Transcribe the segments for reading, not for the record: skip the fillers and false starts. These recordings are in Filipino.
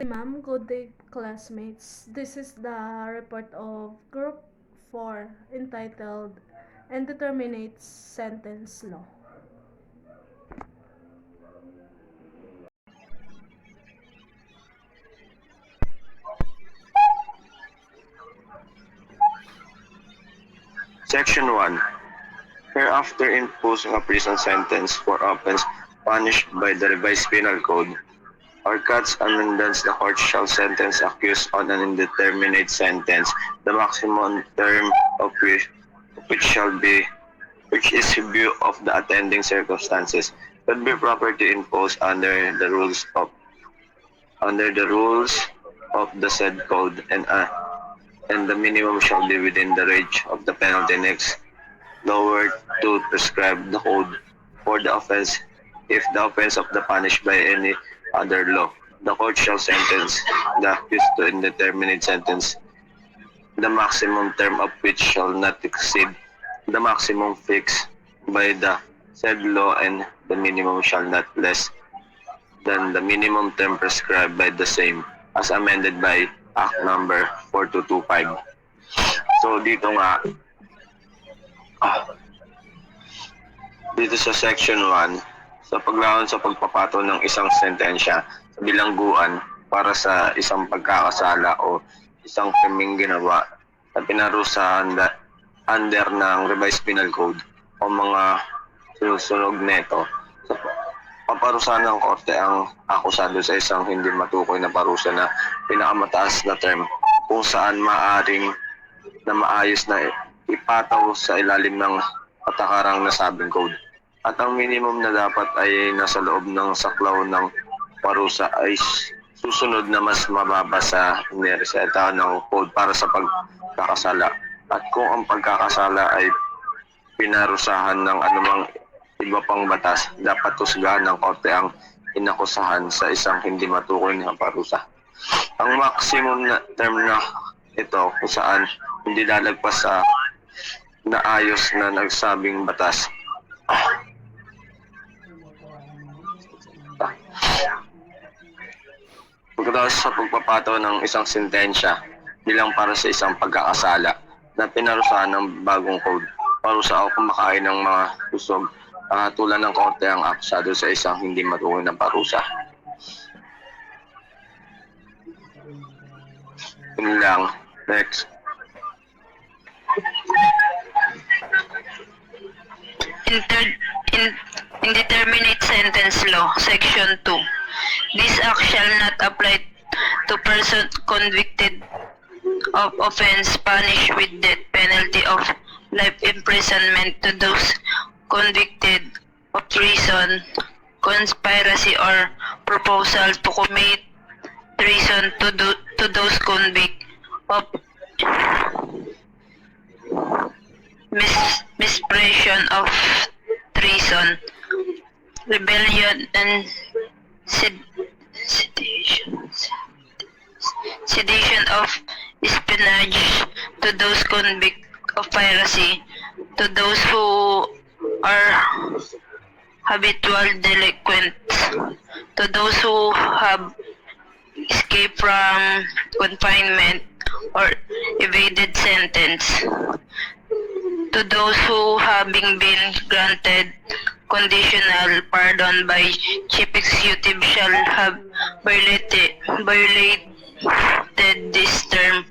Ma'am, good day classmates. This is the report of Group 4 entitled Indeterminate Sentence Law. Section 1. Hereafter imposing a prison sentence for offense punished by the revised penal code, or cuts amendments, the court shall sentence accused on an indeterminate sentence, the maximum term of which is review of the attending circumstances, should be properly imposed under the rules of the said code, and the minimum shall be within the range of the penalty next lowered to prescribe the code for the offense if the offense of the punished by any other law. The court shall sentence the accused to indeterminate sentence, the maximum term of which shall not exceed the maximum fixed by the said law, and the minimum shall not less than the minimum term prescribed by the same as amended by Act number 4225. So dito sa section 1, sa paglaon sa pagpapato ng isang sentensya sa bilangguan para sa isang pagkakasala o isang krimeng ginawa na pinarusahan under ng revised penal code o mga sinusunog neto. Sa paparusahan ng korte ang akusado sa isang hindi matukoy na parusa na pinakamataas na term kung saan maaring na maayos na ipataw sa ilalim ng patakarang nasabing code. At ang minimum na dapat ay nasa loob ng saklaw ng parusa ay susunod na mas mababa sa nireseta ng code para sa pagkakasala. At kung ang pagkakasala ay pinarusahan ng anumang iba pang batas, dapat husgahan ng korte ang inakusahan sa isang hindi matukoy na parusa. Ang maximum na term na ito kung saan hindi lalagpas sa naayos na nagsabing batas. Pagkatapos sa pagpapato ng isang sentensya bilang para sa isang pagkakasala na pinarusahan ng bagong code, parusa o kumakain ng mga kusog, tulan ng korte ang akusado sa isang hindi matukoy na parusa. Yun lang. Next. Indeterminate Sentence Law, Section 2. This act shall not apply to persons convicted of offense punished with death penalty of life imprisonment, to those convicted of treason, conspiracy, or proposal to commit treason, to those convicted of misprision of treason, rebellion, and sedition of espionage, to those convicted of piracy, to those who are habitual delinquents, to those who have escaped from confinement or evaded sentence, to those who, having been granted conditional pardon by Chief Executive, shall have violated this term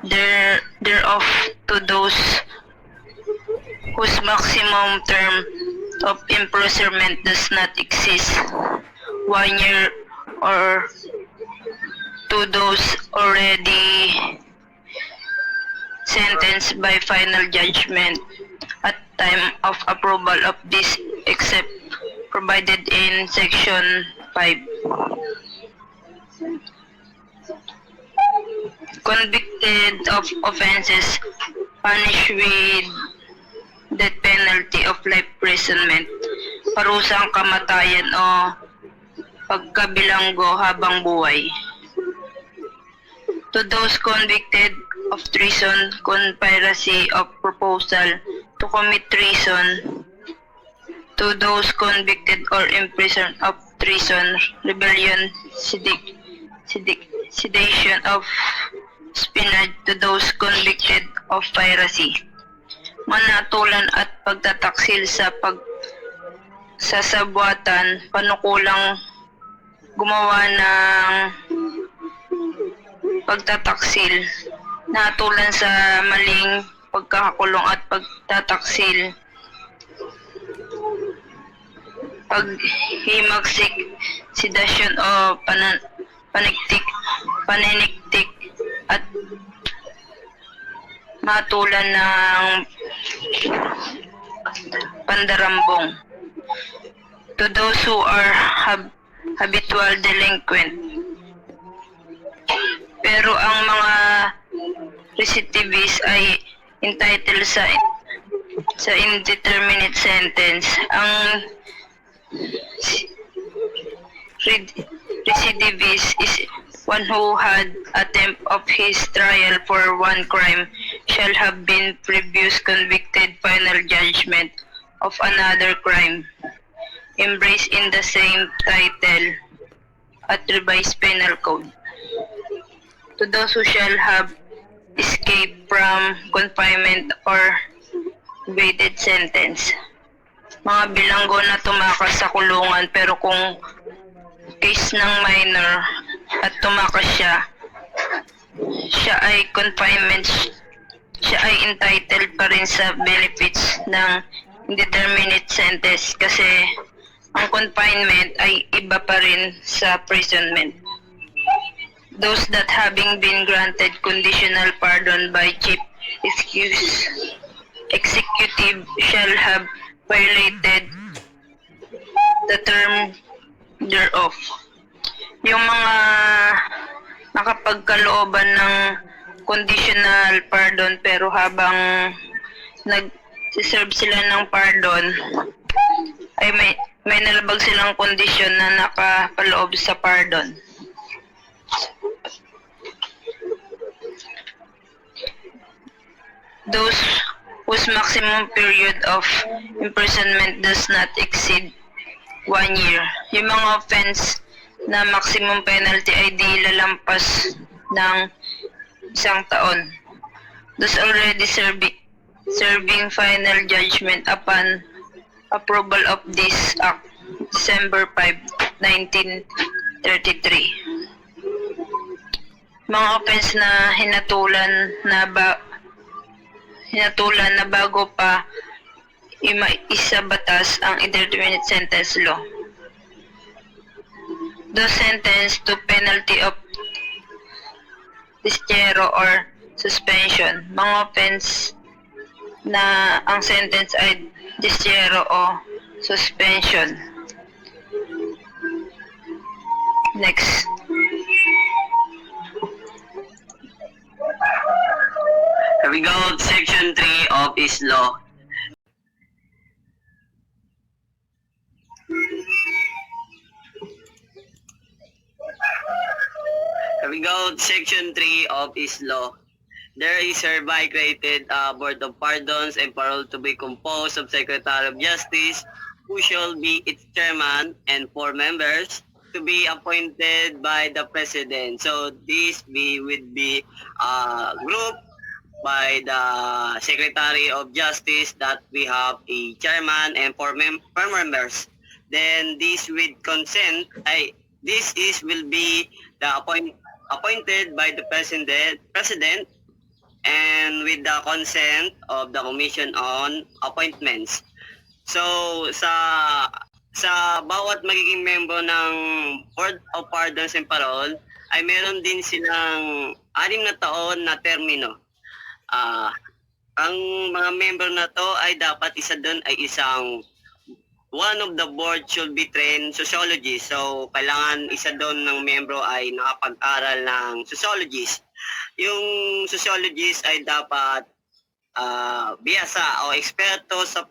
thereof, to those whose maximum term of imprisonment does not exceed 1 year, or to those already sentenced by final judgment at time of approval of this, except provided in Section 5. Convicted of offenses punished with death penalty of life imprisonment, parusang kamatayan o pagkabilanggo habang buhay. To those convicted of treason, conspiracy, of proposal to commit treason, to those convicted or imprisoned of treason, rebellion, sedation of espionage to those convicted of piracy, manatulan at pagtataksil sa sasabuatan, panukulang gumawa ng pagtataksil, natulan sa maling pagkakakulong at pagtataksil, paghimagsik, sedasyon o paniniktik at matulan ng pandarambong to those who are habitual delinquent. Pero ang mga recidivists ay entitled sa indeterminate sentence. Ang recidivist is one who had attempt of his trial for one crime shall have been previous convicted final judgment of another crime embraced in the same title at revised penal code. To those who shall have escaped from confinement or evaded sentence. Mga bilanggo na tumakas sa kulungan pero kung case ng minor at tumakas siya ay confinement, siya ay entitled pa rin sa benefits ng indeterminate sentence kasi ang confinement ay iba pa rin sa imprisonment. Those that having been granted conditional pardon by chief executive shall have violated the term thereof. Yung mga nakapagkalooban ng conditional pardon pero habang nag-serve sila ng pardon ay may nalabag silang kondisyon na nakapaloob sa pardon. Those whose maximum period of imprisonment does not exceed 1 year. Yung mga offense na maximum penalty ay di lalampas ng 1 taon. Those already serving final judgment upon approval of this Act, December 5, 1933. Mga offense na hinatulan na bago pa isa batas ang indeterminate sentence law. Those sentenced to penalty of discharge or suspension. Mga offense na ang sentence ay discharge o suspension. Next. Here we go, Section 3 of this law. Here we go, Section 3 of this law. There is hereby created a Board of Pardons and Parole to be composed of Secretary of Justice, who shall be its chairman, and 4 members to be appointed by the President. So this would be a group by the Secretary of Justice that we have a chairman and 4 members. Then this with consent, will be the appointed by the President and with the consent of the Commission on Appointments. So sa bawat magiging member ng Board of Pardons and Parole ay meron din silang 6 na taon na termino. Ang mga member na to ay dapat isa doon ay one of the board should be trained sociologist. So kailangan isa doon ng membro ay nakapag-aral ng sociologist. Yung sociologist ay dapat biyasa o eksperto sa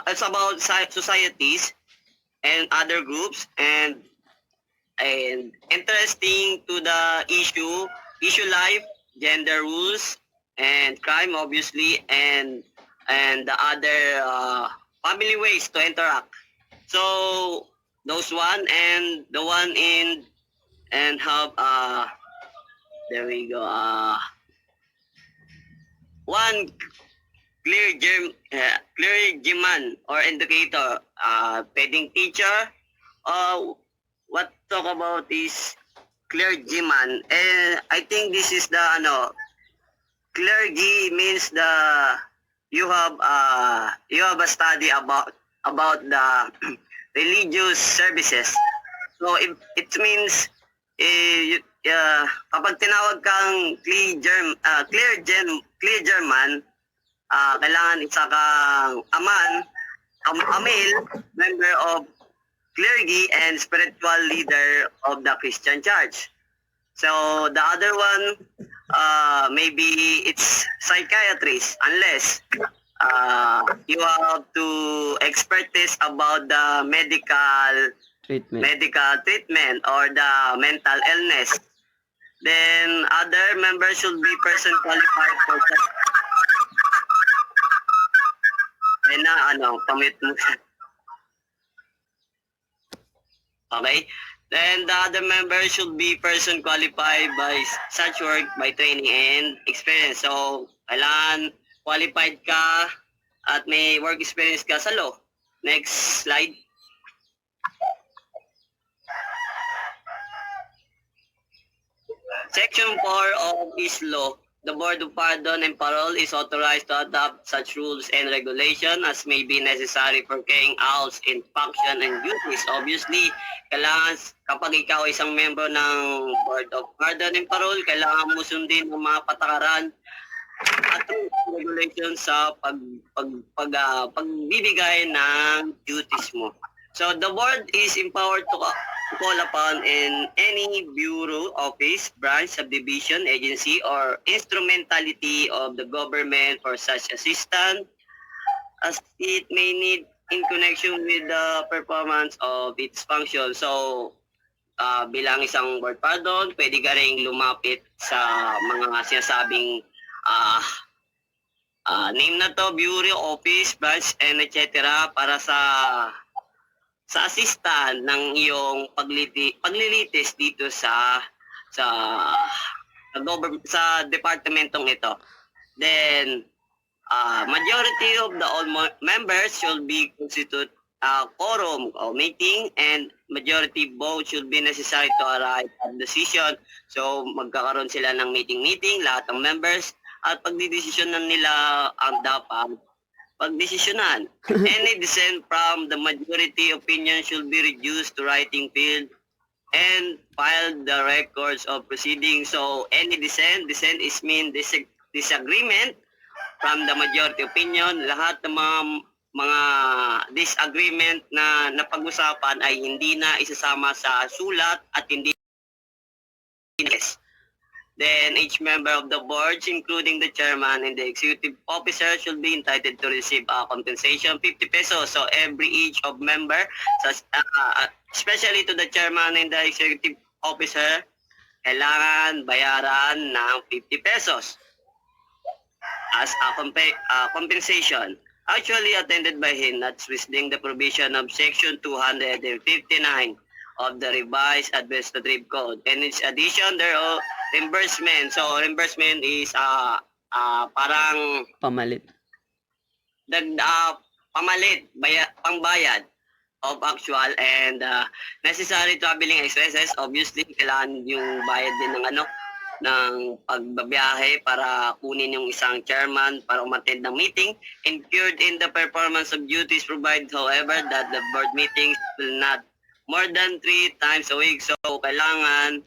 it's about societies and other groups and interesting to the issue life, gender rules, and crime obviously, and the other family ways to interact. So those one and the one in and have there we go one clergyman or indicator, pwedeng teacher. What talk about is clergyman, and I think this is the clergy means you have a study about the religious services. So it means kapag tinawag kang clergyman, kailangan isa kang a male member of clergy and spiritual leader of the Christian church. So the other one, maybe it's psychiatrist, unless you have to expertise about the medical treatment or the mental illness. Then other members should be person qualified for pamit mo siya. Okay? Then the other member should be person qualified by such work by training and experience. So, kailangan qualified ka at may work experience ka sa law. Next slide. Section 4 of this law, the Board of Pardon and Parole is authorized to adopt such rules and regulation as may be necessary for carrying out in function and duties. Obviously, kailangan kapag ikaw isang member ng Board of Pardon and Parole, kailangan mo sundin ang mga patakaran at regulations sa pagbibigay ng duties mo. So the board is empowered to call upon in any bureau, office, branch, subdivision, agency, or instrumentality of the government for such assistance as it may need in connection with the performance of its function. So, bilang isang board pardon, pwede ka rin lumapit sa mga sinasabing name na to, bureau, office, branch, and etc. para sa assistant ng iyong paglilitis dito sa departamentong ito. Then majority of the all members should be constitute quorum or meeting, and majority vote should be necessary to arrive at decision. So magkakaroon sila ng meeting lahat ng members, at pagdidesisyonan nila ang dapat pagdesisyonan. Any dissent from the majority opinion should be reduced to writing field and filed the records of proceedings. So any dissent is mean disagreement from the majority opinion. Lahat ng mga disagreement na napag-usapan ay hindi na isasama sa sulat at hindi. Then each member of the board, including the chairman and the executive officer, should be entitled to receive a compensation 50 pesos. So every each of member, especially to the chairman and the executive officer, kailangan bayaran ng 50 pesos as a compensation. Actually attended by him, notwithstanding the provision of Section 259 of the Revised Administrative Code. And in addition, there are reimbursement. So reimbursement is parang pamalit. Pangbayad of actual and necessary traveling expenses. Obviously, kailangan yung bayad din ng pagbabiyahe para kunin yung isang chairman para umattend ng meeting. Incurred in the performance of duties provided, however, that the board meetings will not more than 3 times a week. So kailangan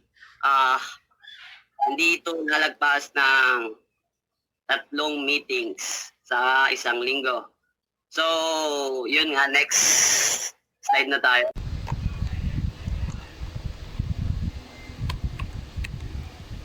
hindi ito nalagpas ng 3 meetings sa isang linggo. So, yun nga, next slide na tayo.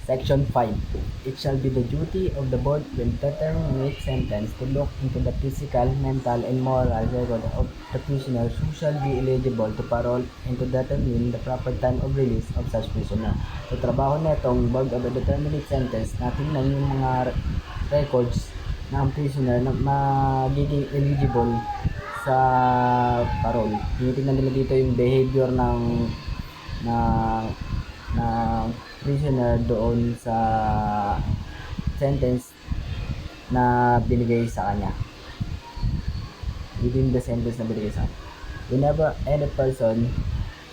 Section 5. It shall be the duty of the board when determinate sentence to look into the physical, mental, and moral record of the prisoner who shall be eligible to parole and to determine the proper time of release of such prisoner. So, trabaho na itong board of the determinate sentence na tingnan yung mga records ng prisoner na magiging eligible sa parole. Tinitingnan nila dito yung behavior ng ng prisoner doon sa sentence na binigay sa kanya. Within the sentence na binigay sa kanya. Whenever any person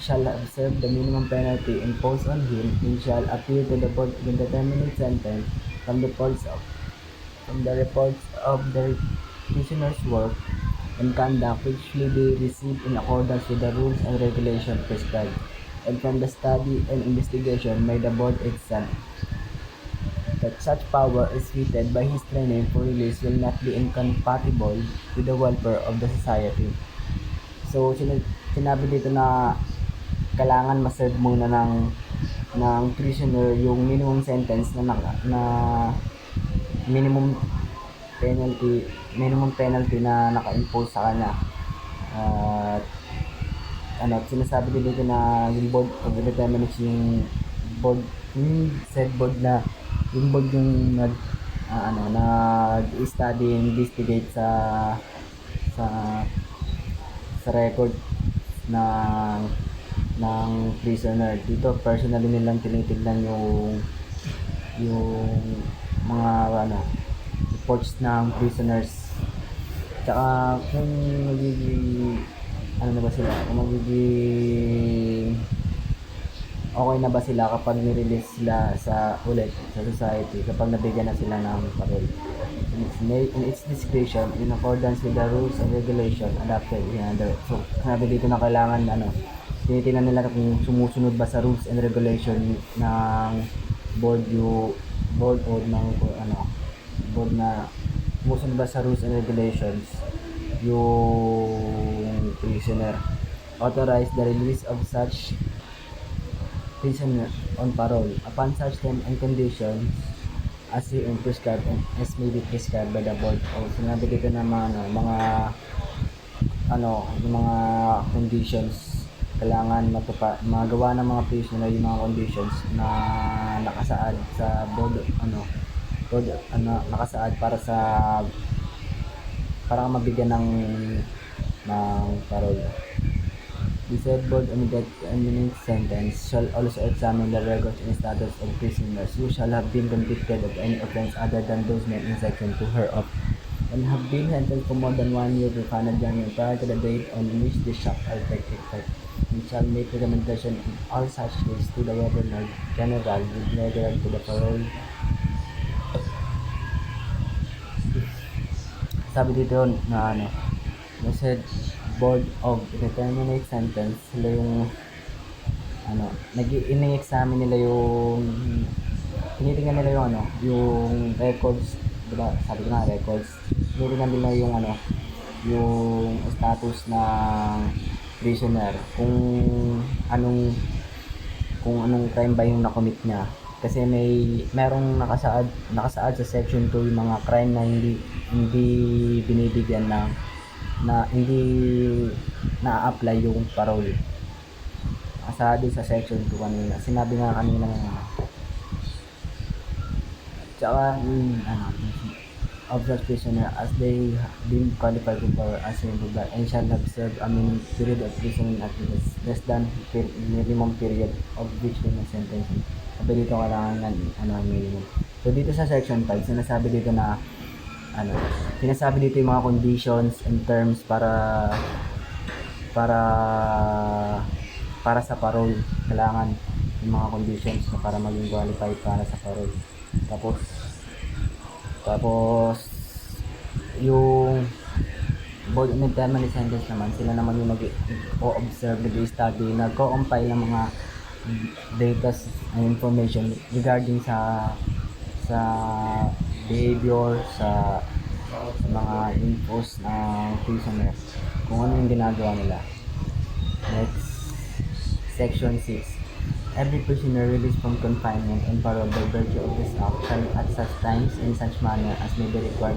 shall have served the minimum penalty imposed on him, he shall appeal to the board with the terminate sentence from the reports of the prisoner's work and conduct which will be received in accordance with the rules and regulations prescribed, and from the study and investigation by the board itself. That such power is fitted by his training for release will not be incompatible with the welfare of the society. So, sinabi dito na kailangan ma-serve muna ng prisoner yung minimum sentence na minimum penalty na naka-impose sa kanya. Sinasabi din dito na yung board of determinants yung said board na yung board yung nag-study and investigate sa record ng prisoner. Dito personally nilang tinitignan yung mga reports ng prisoners, tsaka kung magiging okay na ba sila kapag nirelease sila ulit sa society kapag nabigyan na sila ng parole. In its discretion, in accordance with the rules and regulation adopted in other. So, sabi dito na kailangan tinitingnan nila kung sumusunod ba sa rules and regulation ng board na sumusunod ba sa rules and regulations yung prisoner. Authorize the release of such prisoner on parole upon such terms and conditions as prescribed and as may be prescribed by the board. O sinabi dito na yung mga conditions kailangan magawa ng mga prisoner yung mga conditions na nakasaad sa board nakasaad para mabigyan ng parole. The said board on the terminate sentence shall also examine the records and status of prisoners who shall have been convicted of any offense other than those named in section 2 hereof, and have been sentenced for more than 1 year to final judgment prior to the date on which this shall take effect, and shall make recommendation in all such cases to the Governor General with regard to the parole. Sabi dito na said board of determinate sentence, sila yung ini-examine nila yung tinitingnan nila yung records, diba? Sabi ko na records, tinitingnan nila yung status ng prisoner, kung anong crime ba yung nakomit niya, kasi merong nakasaad sa section 2 yung mga crime na hindi binibigyan na hindi na-apply yung parole. Nakasaad sa section 2 kanina. Sinabi nga kanina tsaka of the prisoner as they been qualified for as regular and shall have served a minimum period of prison at less than minimum period of which they may sentence. Sabi dito kailangan minimum. So dito sa section 5 sinasabi dito na sinasabi dito yung mga conditions and terms para sa parole. Kailangan yung mga conditions na para maging qualified para sa parole. Tapos yung board of determinate sentence naman, sila naman yung nag-o-observe, nag-study, nag-co-compile ng mga data and information regarding sa behavior, sa mga infos ng prisoner, kung ano yung ginagawa nila. Next, section 6. Every prisoner released from confinement and parole by virtue of this act shall at such times in such manner as may be required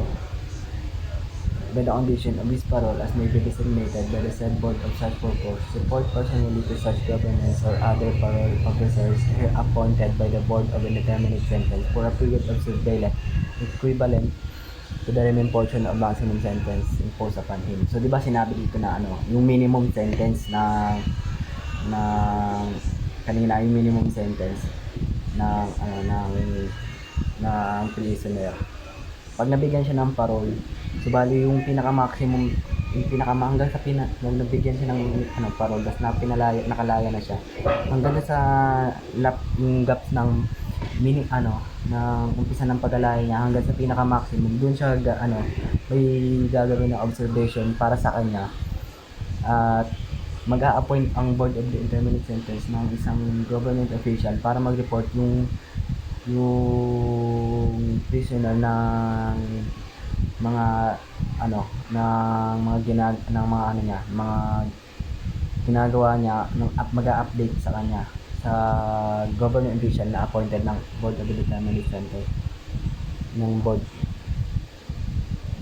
by the condition of his parole as may be designated by the said board of such purpose, report personally to such governors or other parole officers here appointed by the board of indeterminate sentence for a period of surveillance equivalent to the remaining portion of maximum sentence imposed upon him. So, di ba sinabi dito na yung minimum sentence na kanina, yung minimum sentence ng ng prisoner. Pag nabigyan siya ng parole, so bali yung pinaka-maximum, hanggang sa nung nabigyan siya ng parole, tapos nakalaya na siya. Hanggang sa yung gaps ng ng umpisa ng paglalaya niya hanggang sa pinaka-maximum, doon siya may gagawin na observation para sa kanya. At mag-a-appoint ang Board of the Intermediate Sentence ng isang government official para mag-report yung prisoner ng mga mga ginagawa niya, mag-a-update sa kanya sa government official na appointed ng Board of the Intermediate Sentence ng board.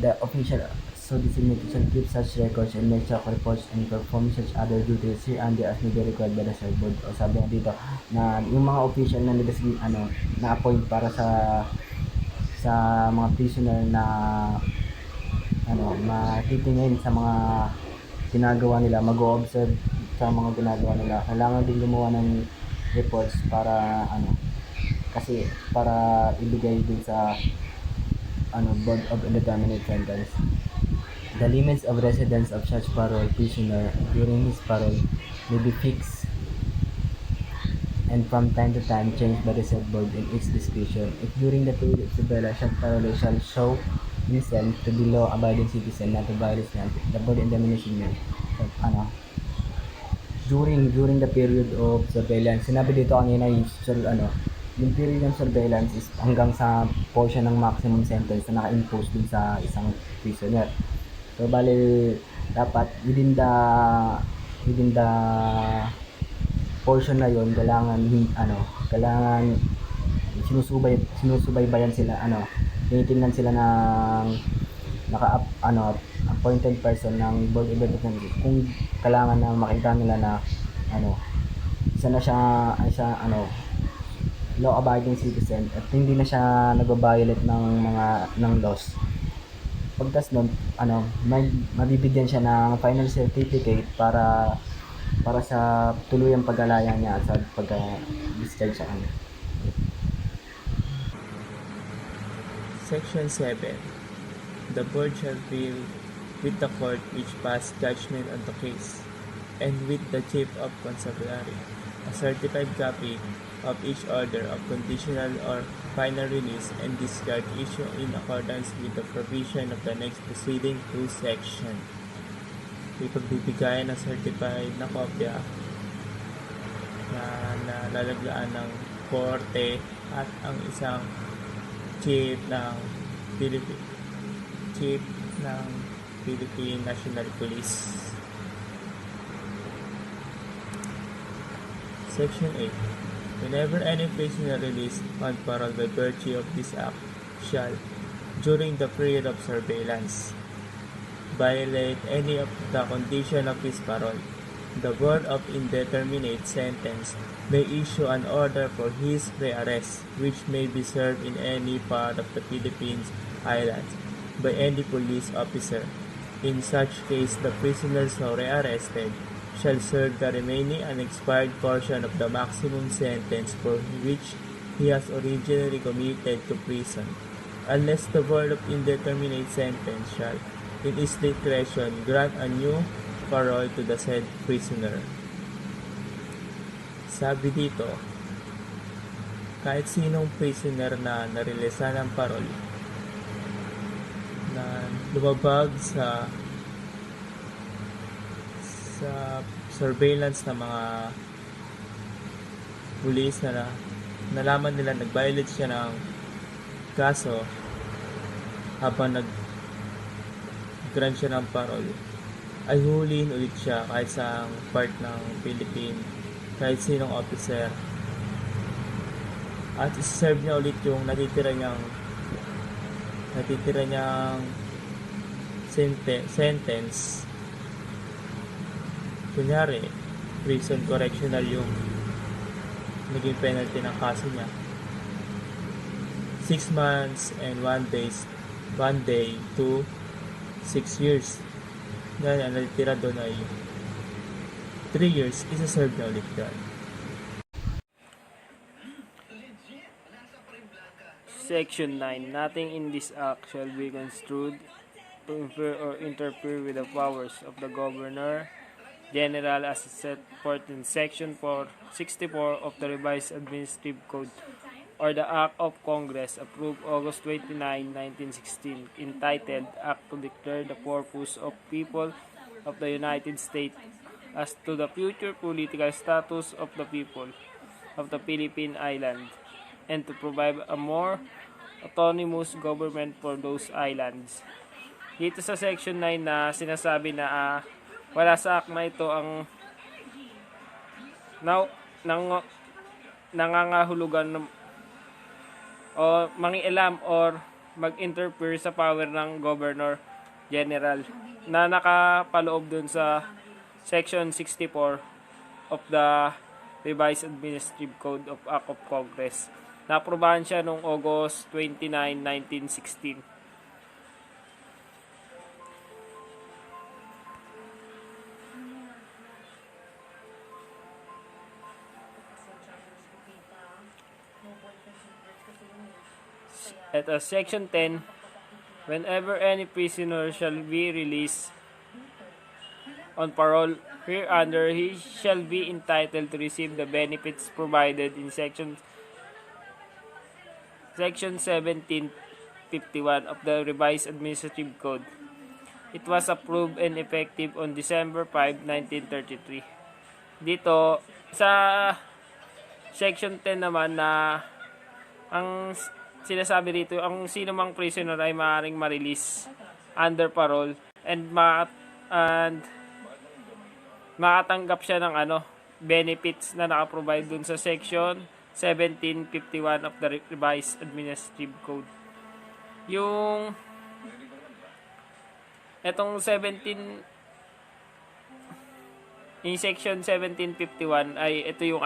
The official so designated shall keep such records and make such reports and perform such other duties hereunder as may be required by the said board. O sabi na dito na yung mga official na na-appoint para sa mga prisoner na matitingin sa mga ginagawa nila, mag-o-observe sa mga ginagawa nila. Kailangan din gumawa ng reports para kasi para ibigay din sa Board of Indeterminate Sentence. The limits of residence of such parole prisoner during his parole may be fixed and from time to time changed by the said board in its discretion. If during the period of surveillance such parole shall show himself to be law-abiding citizen not to violate the board indemnification during the period of surveillance. Sinabi dito kanina yung period ng surveillance is hanggang sa portion ng maximum sentence na naka-impose dun sa isang prisoner. So bali dapat within the portion na yon kailangan sinusubaybayan sila, tinitingnan sila ng appointed person ng Board of Education kung kailangan na makita nila na isa na siya law-abiding citizen at hindi na siya nag-violate ng laws. Pagkas nun, mabibigyan siya ng final certificate para sa tuluyang pag-alaya niya at sa pag-discharge sa kanya. Section 7. The board shall deal with the court which passed judgment on the case, and with the chief of constabulary, a certified copy of each order of conditional or final release and discharge issue in accordance with the provision of the next preceding two section. Ipagbibigay ng certified na kopya na nalalaglaan ng korte at ang isang chief ng Philippine National Police. Section 8. Whenever any prisoner released on parole by virtue of this act shall, during the period of surveillance, violate any of the condition of his parole, the Board of Indeterminate Sentence may issue an order for his rearrest, which may be served in any part of the Philippines Islands by any police officer. In such case, the prisoner so rearrested shall serve the remaining unexpired portion of the maximum sentence for which he has originally committed to prison, unless the Board of Indeterminate Sentence shall, in its discretion, grant a new parole to the said prisoner. Sabi dito, kahit sinong prisoner na nareleasan ng parole na lumabag sa surveillance ng mga pulis na nalaman nila nag-violate siya ng kaso habang nag-grant siya ng parole, ay huliin ulit siya kahit sa part ng Philippine, kahit sinong officer, at isi-serve niya ulit yung natitira niyang sentence. Kunyari, prison correctional yung naging penalty ng kaso niya. 6 months and 1 day 1 day to 6 years. Dahil ang natitira doon ay 3 years, isa-serve na ulit yan. Section 9. Nothing in this act shall be construed to infer or interfere with the powers of the Governor General as set forth in Section 464 of the Revised Administrative Code or the Act of Congress approved August 29, 1916, entitled Act to Declare the Purpose of People of the United States as to the future political status of the people of the Philippine Island and to provide a more autonomous government for those islands. Dito sa Section 9 na sinasabi na wala sa act na ito ang nangangahulugan o mangialam or mag-interfere sa power ng Governor General na nakapaloob dun sa Section 64 of the Revised Administrative Code of Act of Congress. Naaprubahan siya noong August 29, 1916. At Section 10, whenever any prisoner shall be released on parole hereunder, he shall be entitled to receive the benefits provided in Section 1751 of the Revised Administrative Code. It was approved and effective on December 5, 1933. Dito, sa Section 10 naman na ang sinasabi dito, ang sino mang prisoner ay maaaring ma-release under parole and makatanggap siya ng benefits na naka-provide dun sa Section 1751 of the Revised Administrative Code. Yung etong yung Section 1751 ay ito yung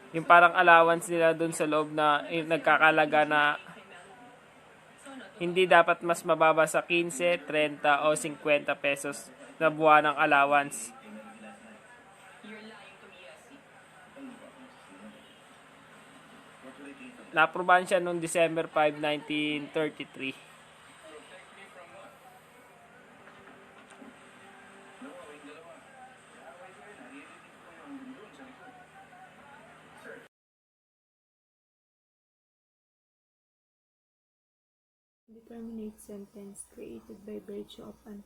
yung parang allowance nila dun sa loob na nagkakalaga na hindi dapat mas mababa sa 15, 30 o 50 pesos na buwan ng allowance. Naaprubahan siya noong December 5, 1933. Determinate sentence created by virtue of an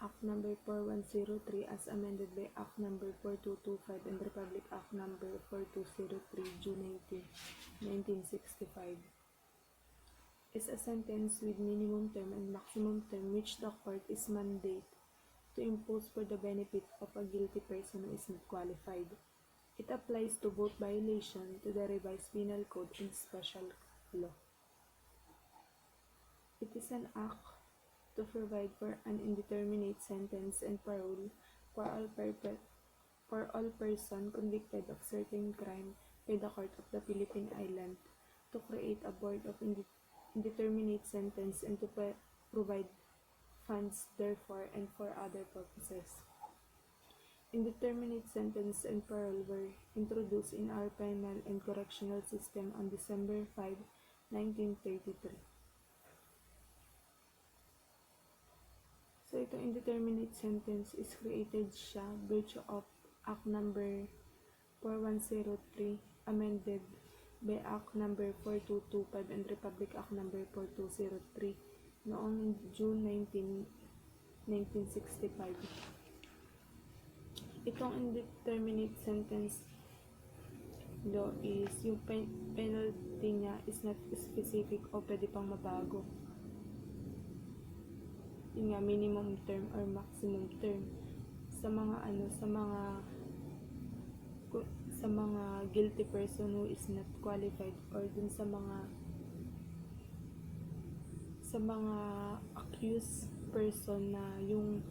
Act number 4103 as amended by Act number 4225 and Republic Act number 4203 June 19, 1965 is a sentence with minimum term and maximum term which the court is mandated to impose for the benefit of a guilty person who is not qualified. It applies to both violation to the revised penal code and special law. It is an act to provide for an indeterminate sentence and parole for all person convicted of certain crime by the Court of the Philippine Island, to create a board of indeterminate sentence and to provide funds therefore and for other purposes. Indeterminate sentence and parole were introduced in our penal and correctional system on December 5, 1933. So, itong indeterminate sentence is created siya virtue of Act number 4103 amended by Act number 4225 and Republic Act number 4203 noong June 19, 1965. Itong indeterminate sentence law is yung penalty niya is not specific o pwede pang mabago. Yun nga, minimum term or maximum term sa mga sa mga guilty person who is not qualified or dun sa mga accused person na yung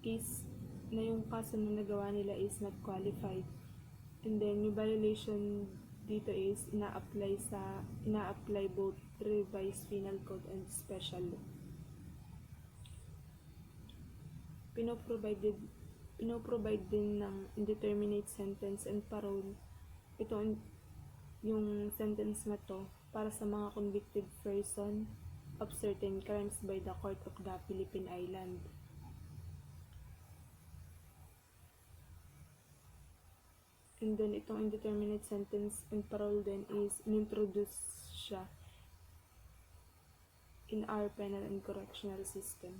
yung kaso na nagawa nila is not qualified. And then yung violation dito is ina-apply both revised penal code and special law. Pinoprovide din ng indeterminate sentence and parole. Ito yung sentence na to para sa mga convicted person of certain crimes by the Court of the Philippine Island. And then itong indeterminate sentence and parole din is inintroduce siya in our penal and correctional system.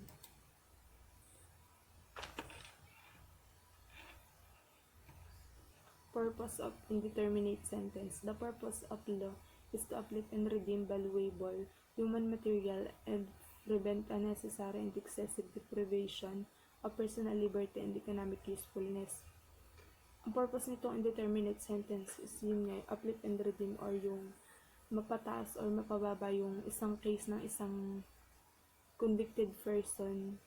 Purpose of indeterminate sentence. The purpose of law is to uplift and redeem valuable human material and prevent unnecessary and excessive deprivation of personal liberty and economic usefulness. Ang purpose nitong indeterminate sentence is yun nga, uplift and redeem, or yung mapataas or mapababa yung isang case ng isang convicted person.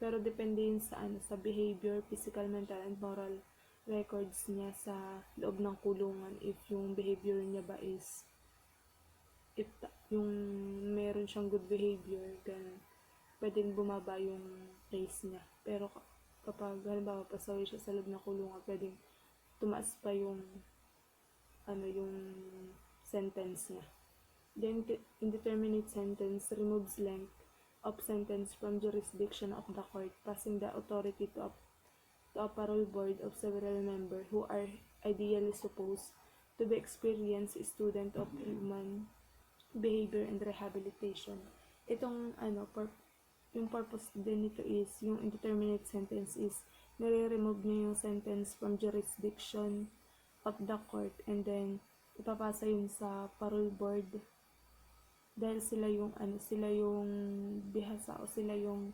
Pero depende yun sa sa behavior, physical, mental, and moral records niya sa loob ng kulungan. If yung behavior niya ba is yung meron siyang good behavior, ganun, pwedeng bumaba yung case niya. Pero kapag halimbawa pasaway siya sa loob ng kulungan, pwedeng tumaas pa yung yung sentence niya. Then indeterminate sentence removes length of sentence from jurisdiction of the court, passing the authority to a parole board of several members who are ideally supposed to be experienced student of human behavior and rehabilitation. Itong yung purpose din nito is, yung indeterminate sentence is nire-remove niya yung sentence from jurisdiction of the court, and then ipapasa yun sa parole board dahil sila yung bihasa o sila yung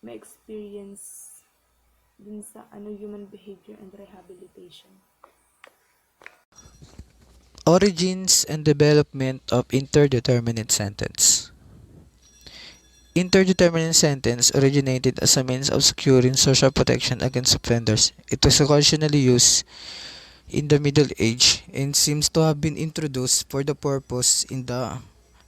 may experience dun sa human behavior and rehabilitation. Origins and development of interdeterminate sentence. Interdeterminate sentence originated as a means of securing social protection against offenders. It was occasionally used in the Middle Age and seems to have been introduced for the purpose in the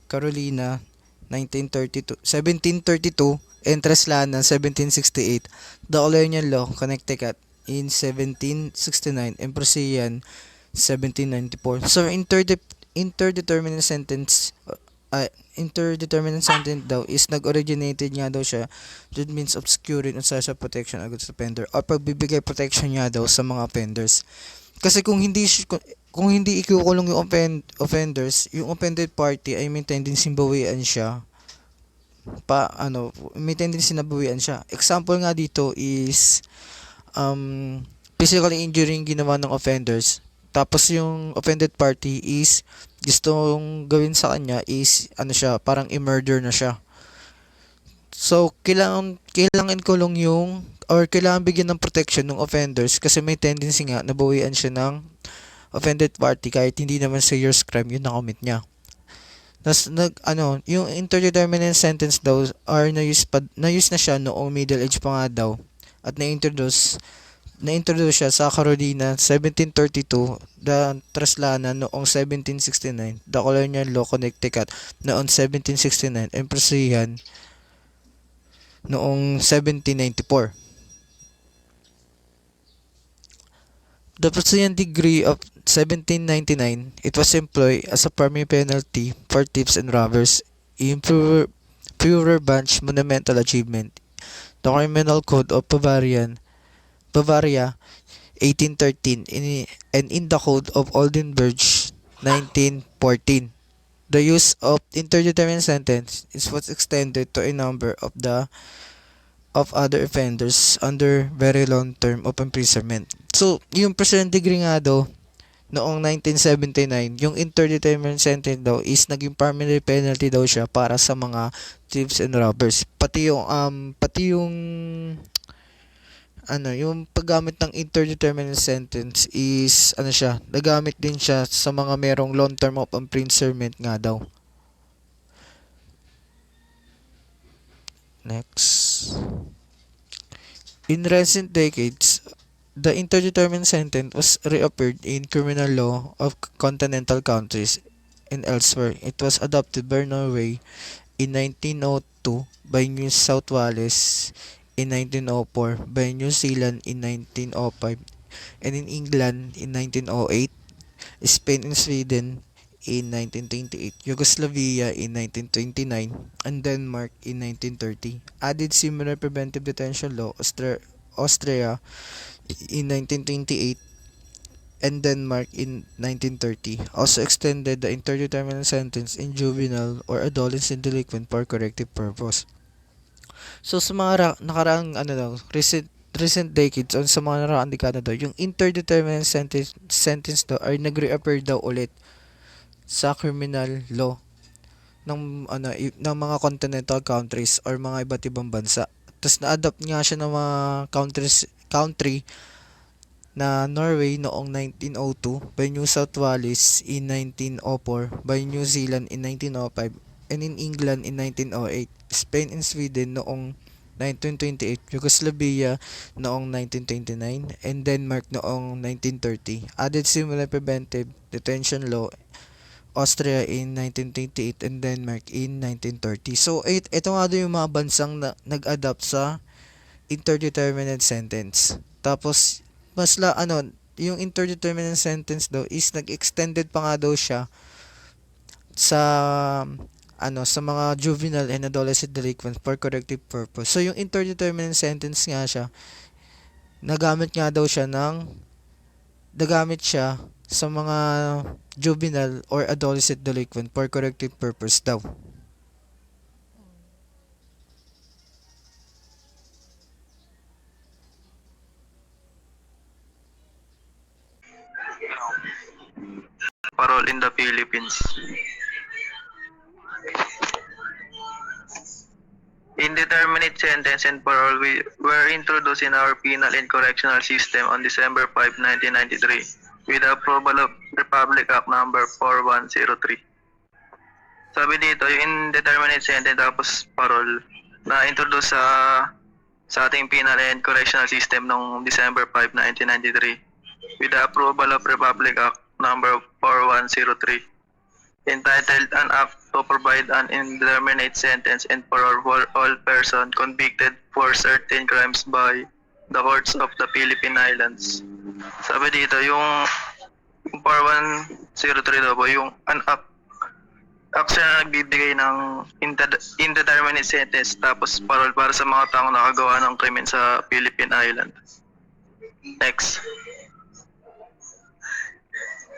Carolina 1732 and Treslana 1768, the Colonial Law, Connecticut in 1769, and Procyon 1794. So interdeterminate sentence daw is nag-originated nga daw siya with means of securing and social protection against offender, or pagbibigay protection nga daw sa mga offenders. Kasi kung hindi ikukulong yung offenders, yung offended party ay may tendency bawian siya. May tendency na bawian siya. Example nga dito is physical injury yung ginawa ng offenders. Tapos yung offended party is gustong gawin sa kanya is parang i-murder na siya. So kailangan kulong kailangan bigyan ng protection ng offenders kasi may tendency nga na bawian siya ng offended party kahit hindi naman serious crime yun na commit niya. Tas yung interdeterminate sentence daw are na-use na siya noong Middle Age pa nga daw, at na-introduce siya sa Carolina 1732, the Treslana noong 1769, the Colonial Law, Connecticut noong 1769, and Procyon noong 1794. The Procyon Decree of 1799, it was employed as a primary penalty for thieves and robbers in purer bunch monumental achievement. The Criminal Code of Bavaria 1813 and in the Code of Oldenburg 1914. The use of interdeterminate sentence was extended to a number of other offenders under very long term of imprisonment. So, yung Procyon Decree nga daw noong 1979, yung interdeterminate sentence daw is naging permanent penalty daw siya para sa mga thieves and robbers. Pati yung yung paggamit ng interdeterminate sentence is nagamit din siya sa mga merong long term of imprisonment nga daw. Next. In recent decades, the indeterminate sentence was reappeared in criminal law of continental countries and elsewhere. It was adopted by Norway in 1902, by New South Wales in 1904, by New Zealand in 1905, and in England in 1908, Spain and Sweden in 1928, Yugoslavia in 1929, and Denmark in 1930. Added similar preventive detention law Austria in 1928 and Denmark in 1930. Also extended the indeterminate sentence in juvenile or adolescent delinquent for corrective purpose. So sa mga nakaraang recent decades o sa mga nakaraang dekada daw, yung indeterminate sentence daw ay nag-reappear daw ulit sa criminal law ng mga continental countries or mga iba't ibang bansa. Tapos na-adopt nga siya ng mga country na Norway noong 1902, by New South Wales in 1904, by New Zealand in 1905, and in England in 1908, Spain and Sweden noong 1928, Yugoslavia noong 1929, and Denmark noong 1930. Added similar preventive detention law Austria in 1928 and Denmark in 1930. So, ito nga doon yung mga bansang nag-adapt sa indeterminate sentence. Tapos, yung indeterminate sentence daw is nag-extended pa nga daw siya sa sa mga juvenile and adolescent delinquents for corrective purpose. So, yung indeterminate sentence nga siya, nagamit siya sa mga juvenile or adolescent delinquent for corrective purpose daw. Parole in the Philippines. Indeterminate sentence and parole were introduced in our penal and correctional system on December 5, 1993 with the approval of Republic Act number 4103. Sabi dito, yung indeterminate sentence tapos parole na introduce sa ating penal and correctional system noong December 5, 1993 with the approval of Republic Act number 4103, entitled An Act to Provide an Indeterminate Sentence and Parole for All Persons Convicted for Certain Crimes by the Courts of the Philippine Islands. Sabi dito, yung 4103 daw po, yung an act siya nagbibigay ng indeterminate sentence tapos parole para sa mga taong nakagawa ng krimen sa Philippine Islands. Next.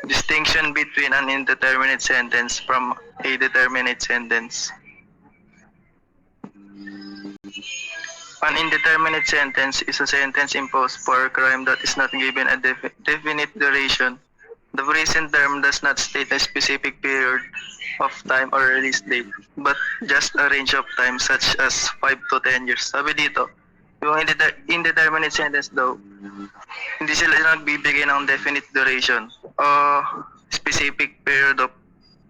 Distinction between an indeterminate sentence from a determinate sentence. An indeterminate sentence is a sentence imposed for a crime that is not given a definite duration. The present term does not state a specific period of time or release date, but just a range of time such as 5 to 10 years. Sabi dito, yung indeterminate sentence daw, hindi sila nagbibigay ng definite duration o specific period of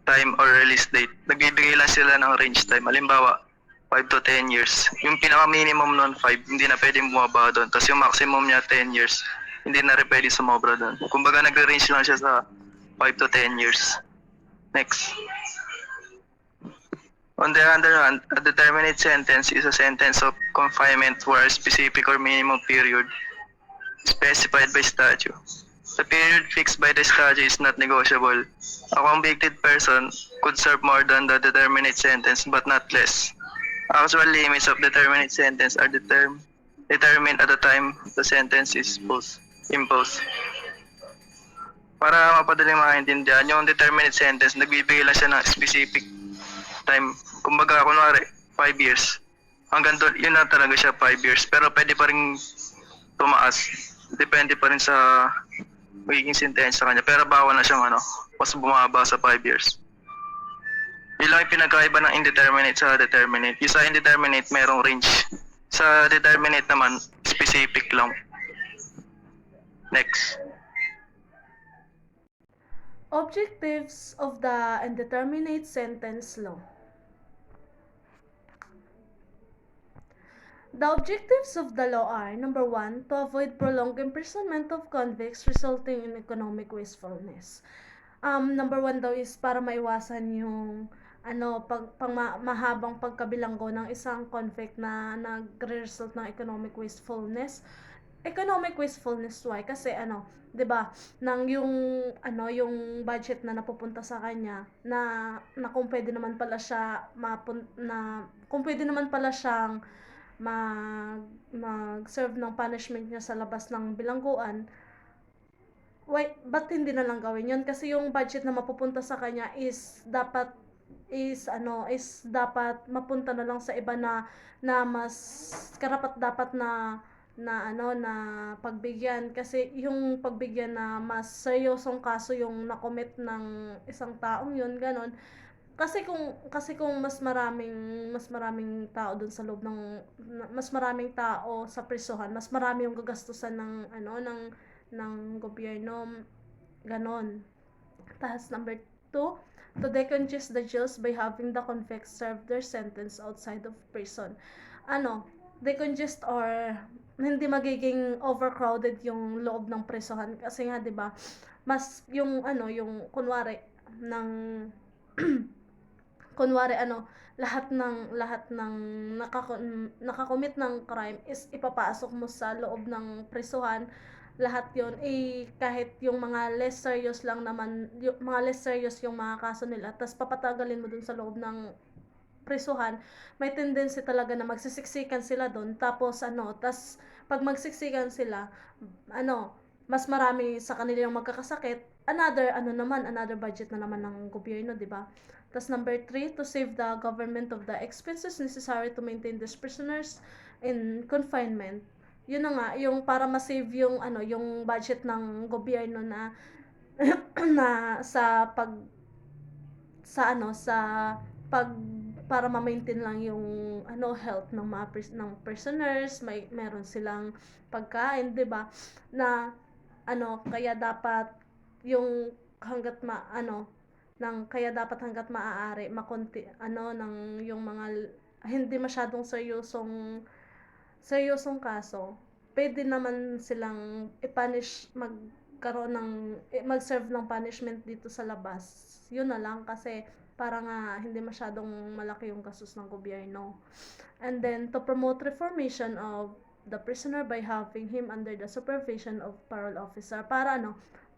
time or release date. Nagbibigay lang sila ng range time. Halimbawa, 5 to 10 years. Yung pinaka-minimum nun 5, hindi na pwedeng bumaba doon. Tapos yung maximum niya 10 years, hindi na rin pwede sumobra doon. Kumbaga nagre-range lang siya sa 5 to 10 years. Next. On the other hand, a determinate sentence is a sentence of confinement for a specific or minimum period specified by statute. The period fixed by the statute is not negotiable. A convicted person could serve more than the determinate sentence but not less. Actual limits of determinate sentence are determined at the time the sentence is imposed. Para mapadaling maintindihan, yung determinate sentence, nagbibigay lang siya ng specific time. Kumbaga, kunwari, 5 years. Hanggang doon, yun na talaga siya, 5 years. Pero pwede pa rin tumaas. Depende pa rin sa magiging sentence sa kanya. Pero bawal na siyang mas bumaba sa 5 years. Yun lang yung pinagkaiba ng indeterminate sa determinate. Yung sa indeterminate, merong range. Sa determinate naman, specific lang. Next. Objectives of the indeterminate sentence law. The objectives of the law are, number 1, to avoid prolonged imprisonment of convicts resulting in economic wastefulness. Number 1 daw is para maiwasan yung mahabang pagkabilanggo ng isang convict na nagre-result ng economic wastefulness. Economic wastefulness why? Kasi 'di ba, nang yung budget na napupunta sa kanya na kung pwede naman pala siya kung pwede naman pala siyang mag-serve ng punishment niya sa labas ng bilangguan, ba't hindi na lang gawin yun? Kasi yung budget na mapupunta sa kanya is dapat mapunta na lang sa iba na mas karapat-dapat na pagbigyan, kasi yung pagbigyan na mas seryosong kaso yung nakomit ng isang taong yun, ganon. Kasi kung mas maraming tao doon sa loob mas maraming tao sa prisuhan, mas marami yung gagastusan ng gobyerno, ganon. Tapos number 2, to decongest the jails by having the convicts serve their sentence outside of prison. Decongest or hindi magiging overcrowded yung loob ng prisuhan, kasi nga 'di ba, mas yung kunwari ng lahat ng nakakomit ng crime is ipapasok mo sa loob ng prisuhan. Lahat yon kahit yung mga less serious lang naman, yung mga less serious yung mga kaso nila, tas papatagalin mo dun sa loob ng prisuhan, may tendency talaga na magsisiksikan sila doon. Tapos tas pag magsiksikan sila, mas marami sa kanila yung magkakasakit. Another budget na naman ng gobyerno, 'di ba? Tas number 3, to save the government of the expenses necessary to maintain these prisoners in confinement. Yun na nga, yung para ma-save yung budget ng gobyerno na sa para ma-maintain lang yung health ng mga ng prisoners, meron silang pagkain, 'di ba? Na kaya dapat yung hangga't hangga't maaari makonti ng yung mga hindi masyadong seryosong kaso, pwede naman silang i-punish, mag-serve ng punishment dito sa labas. Yun na lang, kasi para nga hindi masyadong malaki yung gastos ng gobyerno. And then, to promote reformation of the prisoner by having him under the supervision of parole officer. Para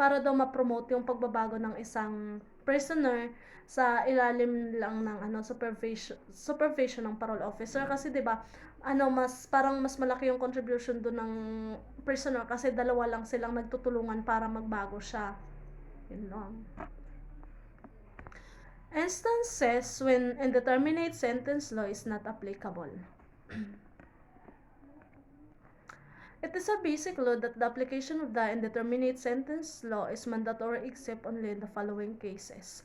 daw ma-promote yung pagbabago ng isang prisoner sa ilalim lang ng supervision ng parole officer, kasi 'di ba, mas malaki yung contribution do ng prisoner kasi dalawa lang silang nagtutulungan para magbago siya. Yun lang. Instances when indeterminate sentence law is not applicable. It is a basic law that the application of the indeterminate sentence law is mandatory except only in the following cases.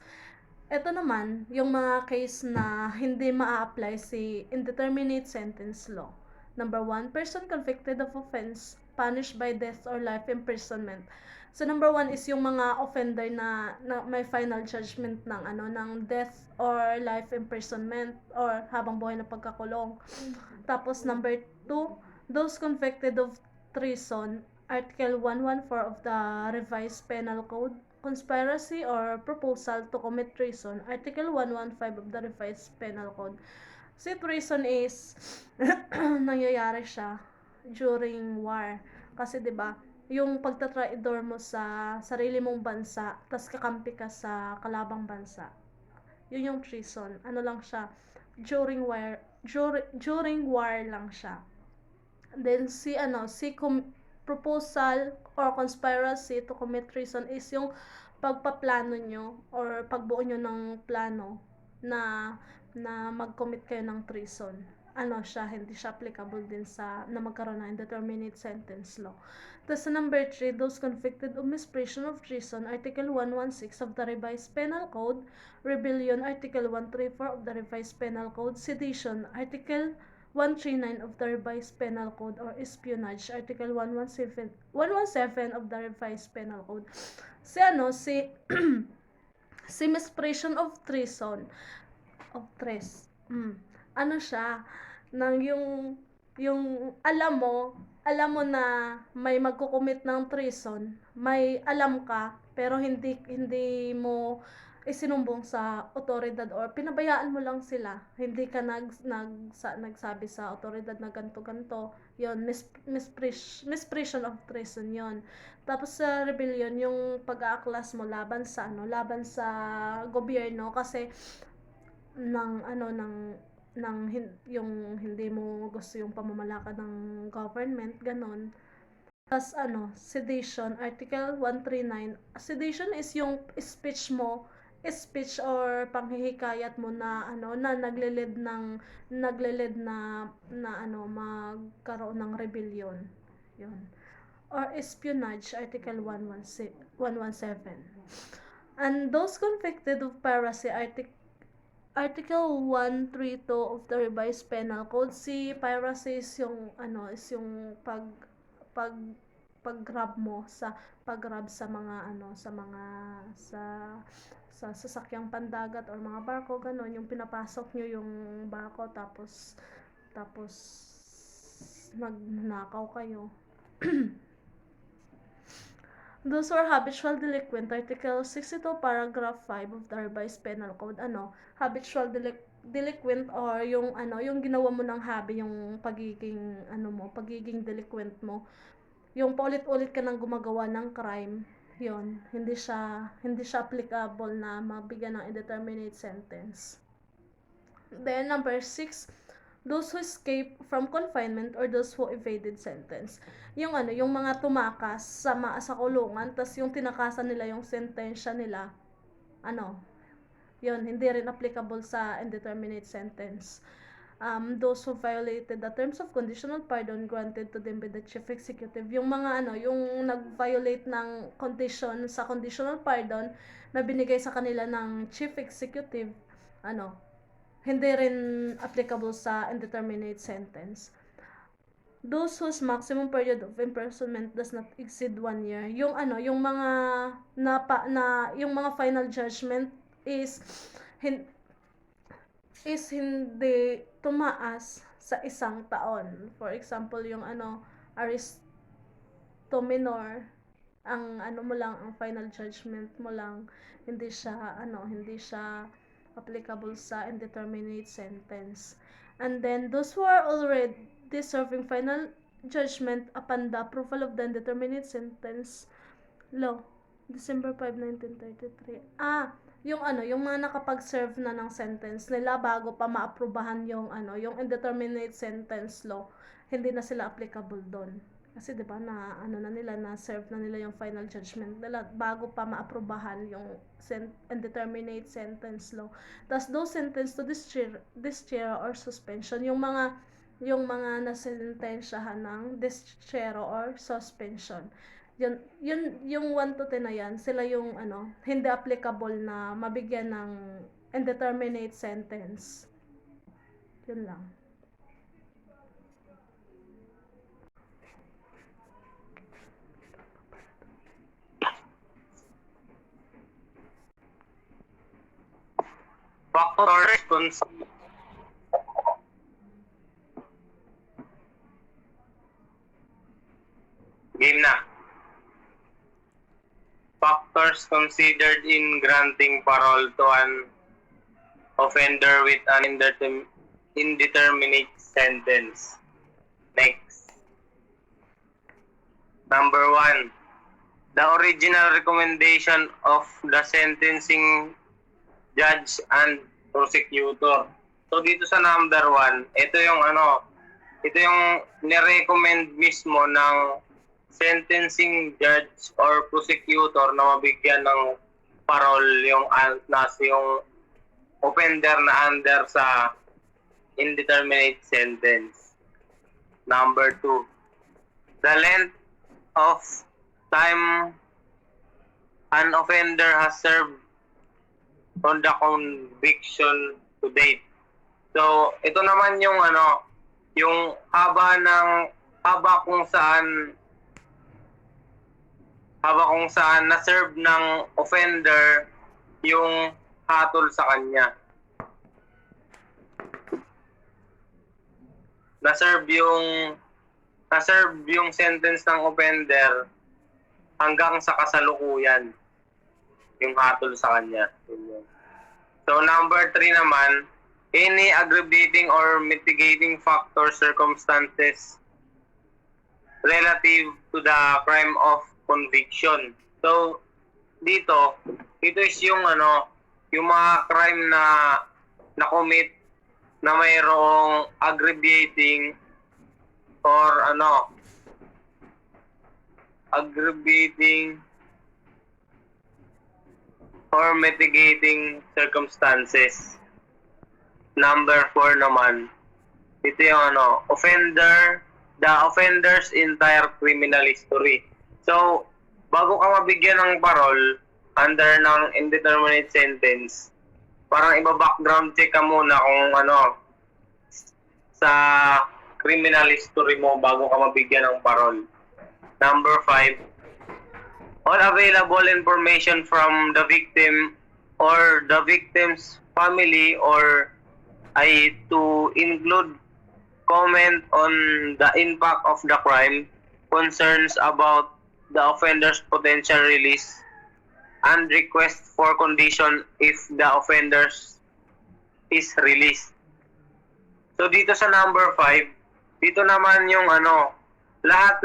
Ito naman, yung mga case na hindi maa-apply si indeterminate sentence law. Number 1, person convicted of offense punished by death or life imprisonment. So number 1 is yung mga offender na may final judgment ng death or life imprisonment or habang buhay na pagkakulong. Tapos number 2, those convicted of treason, Article 114 of the Revised Penal Code, conspiracy or proposal to commit treason, Article 115 of the Revised Penal Code. Si treason is nangyayari siya during war. Kasi 'di ba, yung pagtatraidor mo sa sarili mong bansa, tas kakampi ka sa kalabang bansa. Yun yung treason. Lang siya, during war lang siya. Then proposal or conspiracy to commit treason is yung pagpaplano nyo or pagbuo nyo ng plano na mag-commit kayo ng treason. Hindi siya applicable din na magkaroon ng indeterminate sentence law. Tapos number 3, those convicted of misprision of treason, Article 116 of the Revised Penal Code, rebellion, Article 134 of the Revised Penal Code, sedition, Article 139 of the Revised Penal Code, or espionage, Article 117 of the Revised Penal Code. Si misprision of treason, siya, nang yung yung alam mo na may magko-commit ng treason, may alam ka pero hindi mo isinumbong sa otoridad or pinabayaan mo lang sila. Hindi ka nagsabi sa otoridad na ganto-ganto. 'Yon, misprision of treason 'yon. Tapos sa rebellion, yung pag-aaklas mo laban sa gobyerno kasi yung hindi mo gusto yung pamamalakad ng government, ganon. Tapos sedition, Article 139. Sedition is yung speech or panghihikayat mo na na naglilid na magkaroon ng rebellion. 'Yun. Or espionage, Article 117. And those convicted of piracy, Article 132 of the Revised Penal Code. Si piracy is yung pag-grab mo sa sa sasakyang pandagat or mga barko, ganon, yung pinapasok nyo yung barko tapos nagnakaw kayo. Those who are habitual delinquent, Article 62, Paragraph 5 of the Revised Penal Code, habitual delinquent or yung ginawa mo ng hobby, yung pagiging delinquent mo, yung paulit-ulit ka nang gumagawa ng crime, yon, hindi siya applicable na mabigyan ng indeterminate sentence. Then number 6, those who escape from confinement or those who evaded sentence. Yung mga tumakas sa kulungan, tas yung tinakasan nila yung sentensya nila, yun, hindi rin applicable sa indeterminate sentence. Those who violated the terms of conditional pardon granted to them by the chief executive, yung mga yung nag-violate ng condition sa conditional pardon na binigay sa kanila ng chief executive, hindi rin applicable sa indeterminate sentence. Those whose maximum period of imprisonment does not exceed 1 year, yung mga yung mga final judgment is hindi tumaas sa 1 taon. For example, yung arresto minor, ang ang final judgment mo lang, hindi siya applicable sa indeterminate sentence. And then those who are already serving final judgment upon the approval of the indeterminate sentence law, December 5, 1933. Yung mga nakapag-serve na ng sentence nila bago pa maaprubahan yung indeterminate sentence law, hindi na sila applicable doon. Kasi 'di ba na na-serve na nila yung final judgment nila bago pa maaprubahan yung indeterminate sentence law. Tapos those sentenced to discharge or suspension, yung mga nasentensyahan ng discharge or suspension. Yun yung 1 to 10 na yan, sila yung hindi applicable na mabigyan ng indeterminate sentence. Yun lang. Factors Game na. Factors considered in granting parole to an offender with an indeterminate sentence. Next. Number 1. The original recommendation of the sentencing judge and prosecutor. So dito sa number 1, ito yung nirecommend mismo ng sentencing judge or prosecutor na mabigyan ng parole yung offender na under sa indeterminate sentence. Number 2, the length of time an offender has served on the conviction to date. So, ito naman yung yung haba kung saan na-serve ng offender yung hatol sa kanya. na-serve yung sentence ng offender hanggang sa kasalukuyan yung hatol sa kanya. So number 3 naman, any aggravating or mitigating factor circumstances relative to the crime of conviction. So dito, ito is yung yung mga crime na na-commit na mayroong aggravating or aggravating or mitigating circumstances. Number 4 naman, ito yung the offender's entire criminal history. So, bago ka mabigyan ng parol under ng indeterminate sentence, parang iba-background check ka muna kung sa criminal history mo bago ka mabigyan ng parol. Number 5, all available information from the victim or the victim's family or to include comment on the impact of the crime, concerns about the offender's potential release, and request for condition if the offender is released. So dito sa number 5, dito naman yung lahat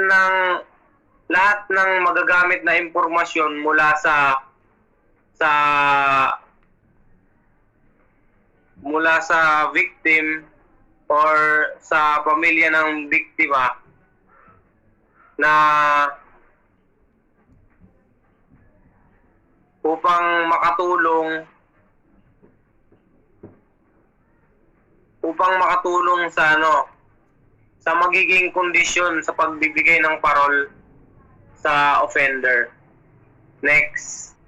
ng magagamit na impormasyon mula sa victim or sa pamilya ng biktima na upang makatulong sa magiging kondisyon sa pagbibigay ng parol sa offender. Next.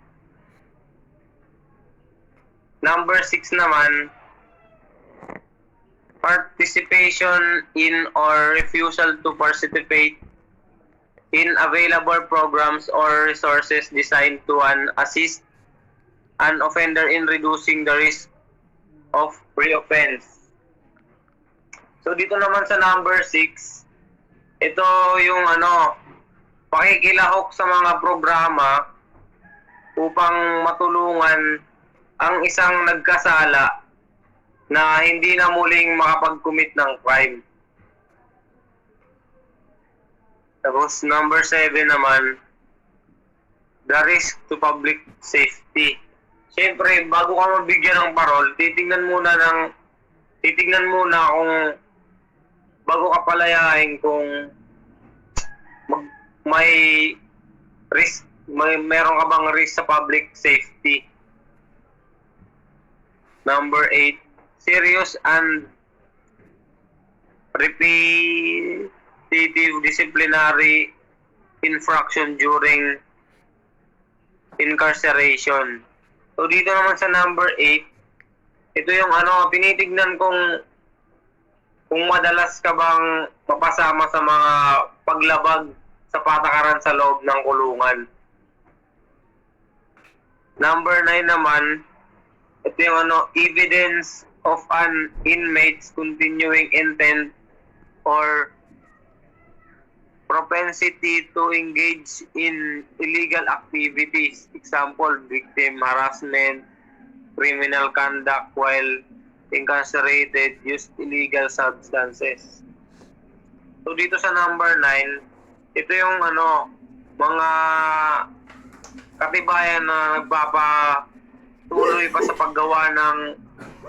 Number 6 naman, participation in or refusal to participate in available programs or resources designed to assist an offender in reducing the risk of reoffense. So dito naman sa number 6, ito yung pakikilahok sa mga programa upang matulungan ang isang nagkasala na hindi na muling makapag-commit ng crime. Tapos number 7 naman, the risk to public safety. Siyempre, bago ka mabigyan ng parol, titignan muna kung bago ka palayain kung meron ka bang risk sa public safety. Number 8, serious and repetitive disciplinary infraction during incarceration. So dito naman sa number 8, ito yung tinitignan kung madalas ka bang mapasama sa mga paglabag sa patakaran sa loob ng kulungan. Number 9 naman, ito yung evidence of an inmate's continuing intent or propensity to engage in illegal activities. Example, victim harassment, criminal conduct while incarcerated, used illegal substances. So dito sa number 9, ito yung mga katibayan na nagpapatuloy pa sa paggawa ng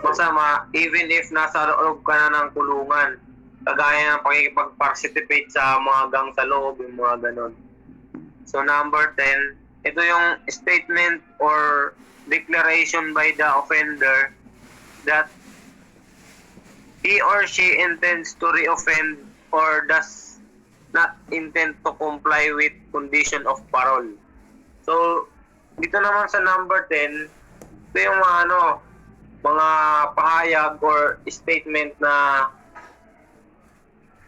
masama even if nasa loob ka na ng kulungan. Kagaya ng pakikipag-participate sa mga gang sa loob, yung mga ganon. So number 10, ito yung statement or declaration by the offender that he or she intends to reoffend or does not intend to comply with condition of parole. So dito naman sa number 10, ito yung mga pahayag or statement na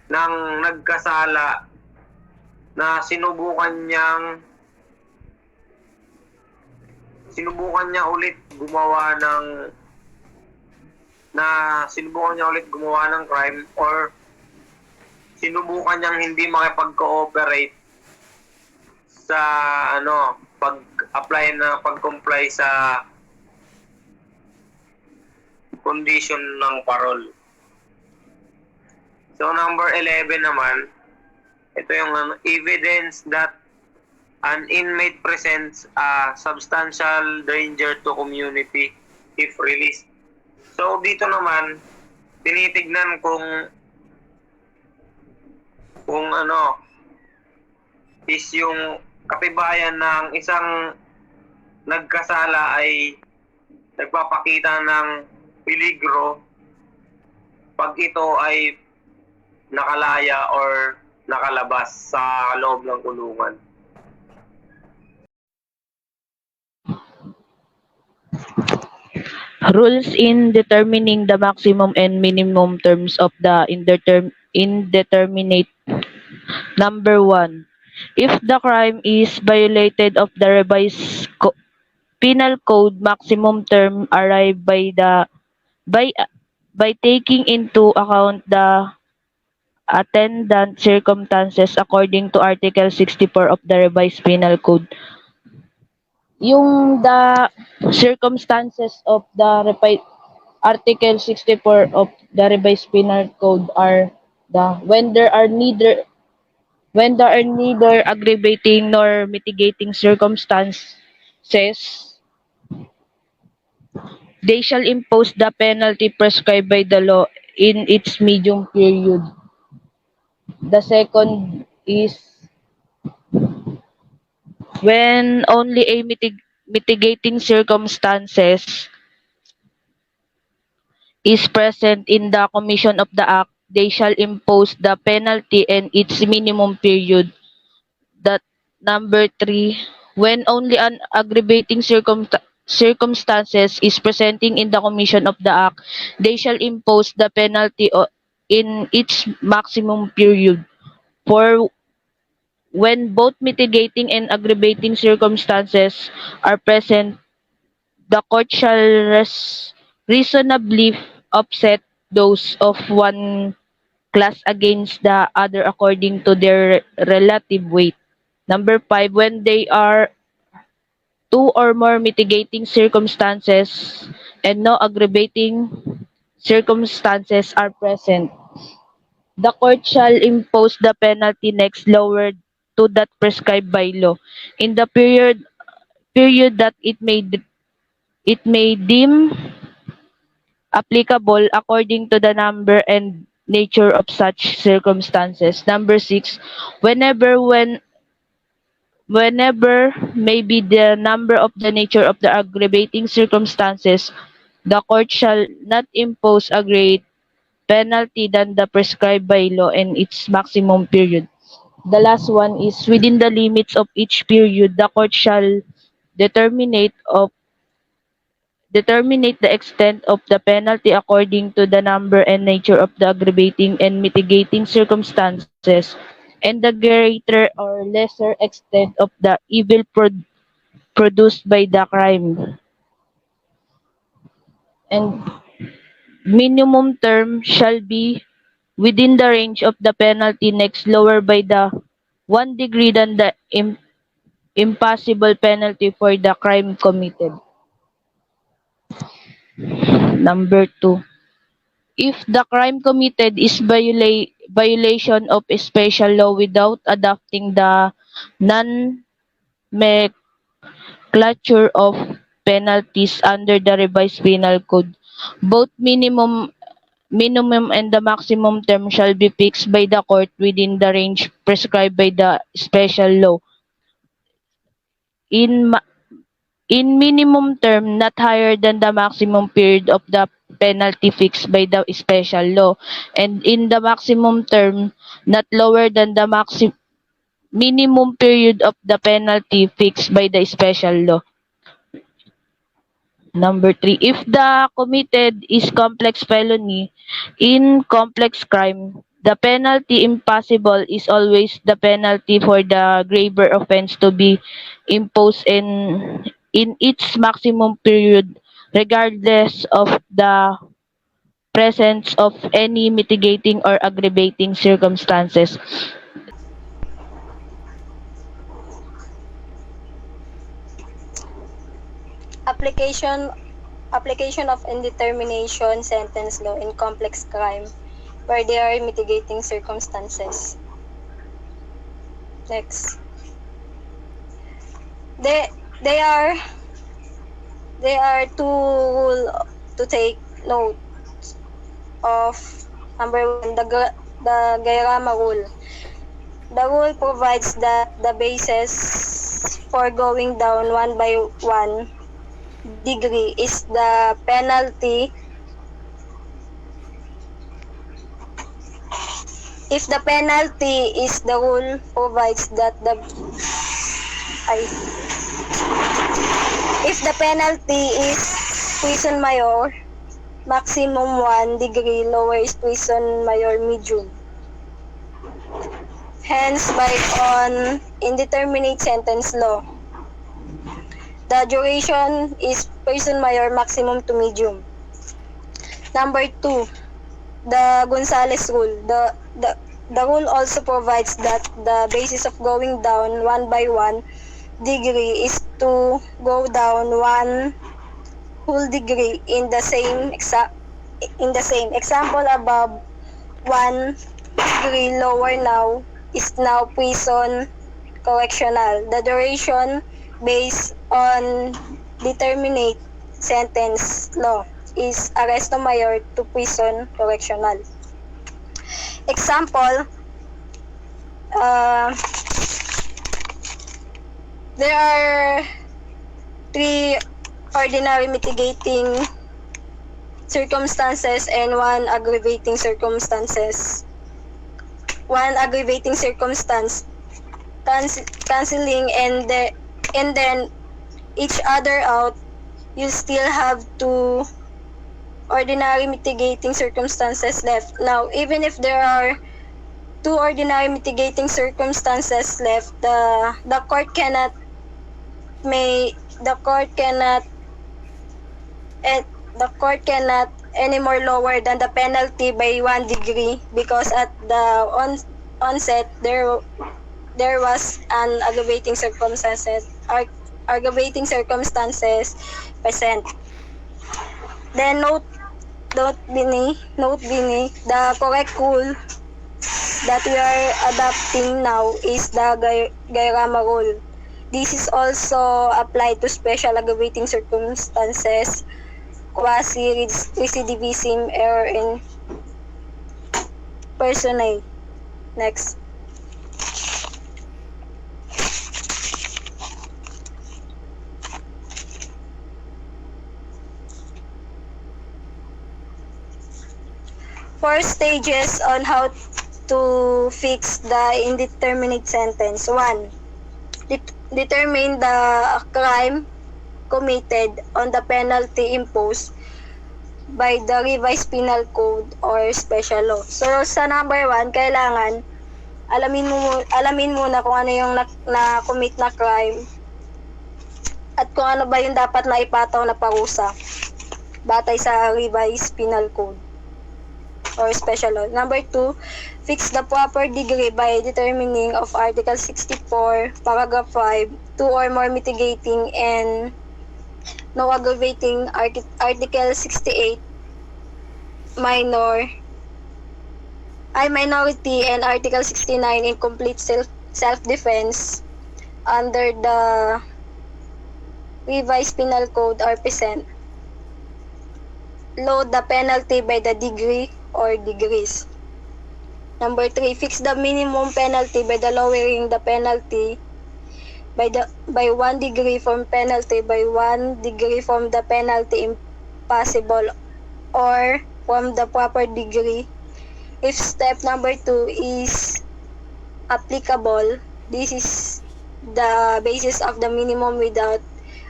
ng nagkasala na sinubukan niya ulit gumawa ng crime or sinubukan niyang hindi makipag-cooperate sa pag-comply sa condition ng parol. So number 11 naman, ito yung evidence that an inmate presents a substantial danger to community if released. So dito naman tinitignan kung is yung katibayan ng isang nagkasala ay nagpapakita ng peligro pag ito ay nakalaya or nakalabas sa loob ng kulungan. Rules in determining the maximum and minimum terms of the indeterminate. Number 1. If the crime is violated of the revised penal code, maximum term arrive by taking into account the attendant circumstances according to Article 64 of the revised penal code. Yung the circumstances of the Article 64 of the revised penal code are when there are neither aggravating nor mitigating circumstances, they shall impose the penalty prescribed by the law in its medium period. The second is when only a mitigating circumstances is present in the commission of the act, they shall impose the penalty and its minimum period. That number 3, when only an aggravating circumstances is presenting in the commission of the act, they shall impose the penalty in its maximum period. For when both mitigating and aggravating circumstances are present, the court shall reasonably offset those of one class against the other according to their relative weight. Number 5, when they are two or more mitigating circumstances and no aggravating circumstances are present, the court shall impose the penalty next lower to that prescribed by law in the period that it may deem applicable according to the number and nature of such circumstances. Number 6, whenever may be the number of the nature of the aggravating circumstances, the court shall not impose a greater penalty than the prescribed by law and its maximum period. The last one is within the limits of each period, the court shall determinate the extent of the penalty according to the number and nature of the aggravating and mitigating circumstances and the greater or lesser extent of the evil produced by the crime. And minimum term shall be within the range of the penalty next lower by the 1 degree than the impossible penalty for the crime committed. Number 2. If the crime committed is violation of a special law without adopting the nomenclature of penalties under the revised penal code, both minimum and the maximum term shall be fixed by the court within the range prescribed by the special law. In minimum term, not higher than the maximum period of the penalty fixed by the special law, and in the maximum term, not lower than the minimum period of the penalty fixed by the special law. Number 3, if the committed is complex felony in complex crime, the penalty impossible is always the penalty for the graver offense to be imposed in its maximum period, regardless of the presence of any mitigating or aggravating circumstances. Application application of indetermination sentence law in complex crime where there are mitigating circumstances. Next. They are two rule to take note of. Number one, the Gairama rule. The rule provides that the basis for going down 1 by 1 degree is the penalty if the penalty is the rule provides that the if the penalty is prison mayor, maximum 1 degree lower is prison mayor medium. Hence, by on indeterminate sentence law, the duration is prison mayor maximum to medium. Number 2, the Gonzales rule. The rule also provides that the basis of going down 1 by 1 degree is to go down 1 whole degree in the same example above 1 degree lower now is now prison correctional. The duration based on determinate sentence law is arresto mayor to prison correctional. Example, there are 3 ordinary mitigating circumstances and 1 aggravating circumstances. 1 aggravating circumstance canceling and then each other out, you still have 2 ordinary mitigating circumstances left. Now, even if there are 2 ordinary mitigating circumstances left, the court cannot any more lower than the penalty by 1 degree because at the onset there was an aggravating circumstances present. Then note bini, the correct rule that we are adopting now is the Gairama rule. This is also applied to special aggravating circumstances, quasi-recidivism, error in personnel. Next. Four stages on how to fix the indeterminate sentence. 1. Determine the crime committed on the penalty imposed by the revised penal code or special law. So sa number 1, kailangan alamin muna kung ano yung na-commit na crime at kung ano ba yung dapat na ipataw na parusa batay sa revised penal code or special law. Number 2, fix the proper degree by determining of Article 64, Paragraph 5, 2 or more mitigating and no aggravating Article 68, minority and Article 69 incomplete self-defense under the revised penal code are present. Load the penalty by the degree or degrees. Number 3, fix the minimum penalty by the lowering the penalty by 1 degree from penalty by 1 degree from the penalty impossible or from the proper degree. If step number 2 is applicable, this is the basis of the minimum without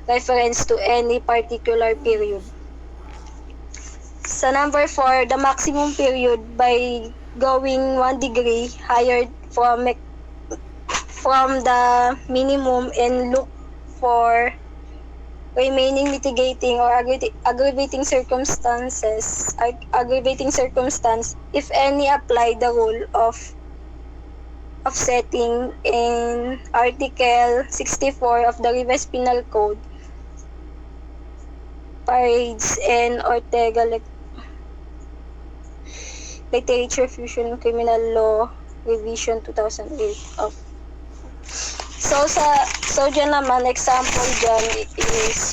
reference to any particular period. Sa number 4, the maximum period by going 1 degree higher from the minimum and look for remaining mitigating or aggravating circumstance, if any, apply the rule of offsetting in Article 64 of the Revised Penal Code, Parades and Ortega Literature Fusion Criminal Law Revision 2008. So dyan naman, example dyan is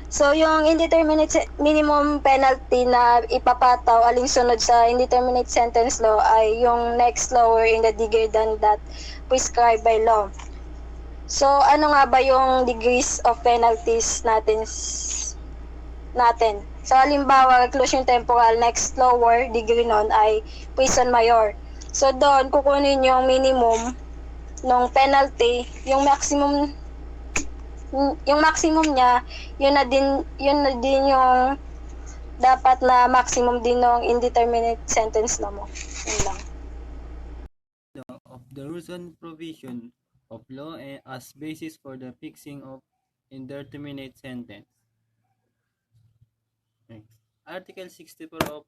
so yung indeterminate minimum penalty na ipapataw alinsunod sa indeterminate sentence law ay yung next lower in the degree than that prescribed by law. So, ano nga ba yung degrees of penalties natin? So, halimbawa, reclusion temporal, next lower degree nun ay prison mayor. So, doon, kukunin yung minimum ng penalty, yung maximum niya, yun na din yung dapat na maximum din ng indeterminate sentence na mo. Yun lang. Of the rules and provision of law as basis for the fixing of indeterminate sentence. Next. Article 64 of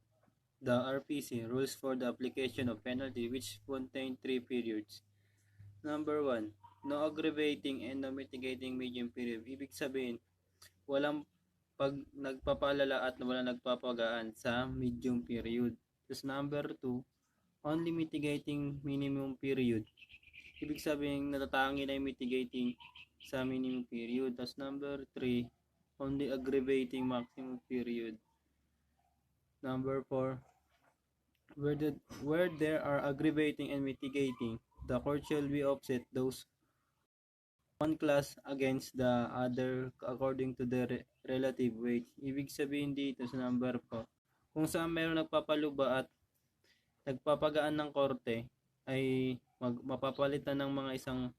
the RPC rules for the application of penalty which contain 3 periods. Number 1, no aggravating and no mitigating medium period. Ibig sabihin, walang nagpapalala at walang nagpapagaan sa medium period. Tapos number 2, only mitigating minimum period. Ibig sabihin, natatangi na yung mitigating sa minimum period. Tapos number 3, only aggravating maximum period. Number 4, where there are aggravating and mitigating, the court shall be offset those one class against the other according to the relative weight. Ibig sabihin dito sa number 4, kung saan mayroong nagpapaluba at nagpapagaan ng korte, ay mapapalitan ng mga isang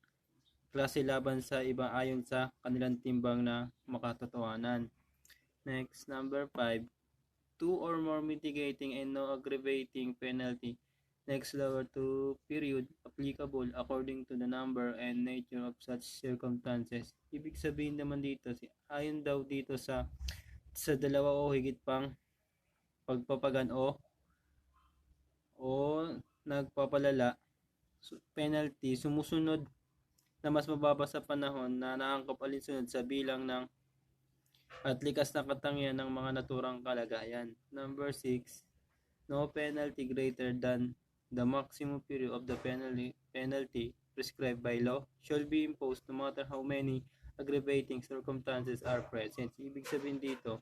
klase laban sa iba ayon sa kanilang timbang na makatotohanan. Next, number 5, 2 or more mitigating and no aggravating penalty. Next, lower 2 period applicable according to the number and nature of such circumstances. Ibig sabihin naman dito, ayon daw dito sa dalawa o higit pang pagpapagan o nagpapalala penalty, sumusunod na mas mababa sa panahon na naangkop alinsunod sa bilang ng at likas na katangian ng mga naturang kalagayan. Number 6, no penalty greater than the maximum period of the penalty prescribed by law shall be imposed no matter how many aggravating circumstances are present. Ibig sabihin dito,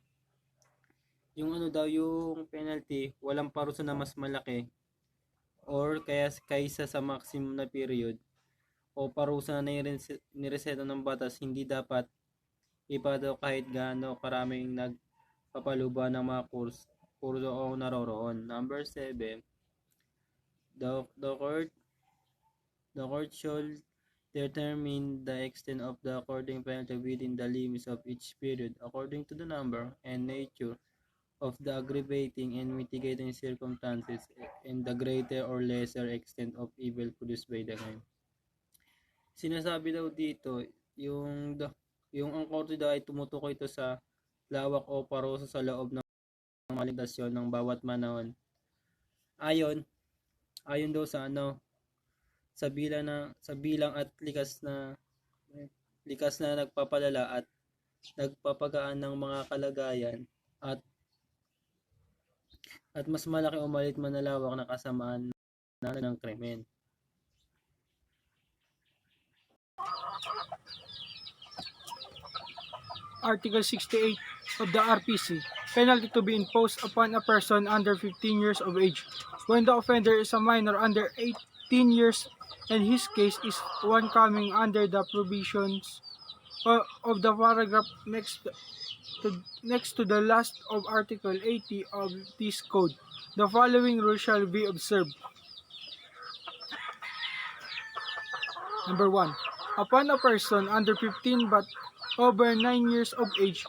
yung yung penalty, walang parusa na mas malaki or kaysa sa maximum na period o parusa na nireseta ng batas, hindi dapat ipadaw kahit gaano karaming nagpapaluba ng mga kurso o naroroon. Number 7, the court shall determine the extent of the according penalty within the limits of each period according to the number and nature of the aggravating and mitigating circumstances and the greater or lesser extent of evil produced by the crime. Sinasabi daw dito, yung ang korte daw ay tumutukoy ito sa lawak o parusa sa loob ng malitasyon ng bawat manahon. Ayon daw sa sa bilang at likas na nagpapalala at nagpapagaan ng mga kalagayan at mas malaki o maliit man na lawak na kasamaan ng krimen. Article 68 of the RPC, penalty to be imposed upon a person under 15 years of age when the offender is a minor under 18 years and his case is one coming under the provisions of the paragraph next to the last of Article 80 of this code. The following rules shall be observed. Number 1. Upon a person under 15 but over 9 years of age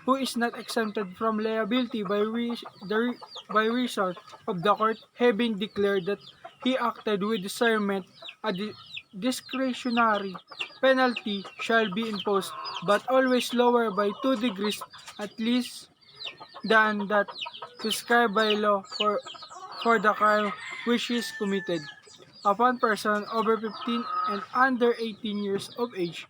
who is not exempted from liability by reason of the court having declared that he acted with discernment, a discretionary penalty shall be imposed, but always lower by 2 degrees at least than that prescribed by law for the crime which is committed. Upon person over 15 and under 18 years of age,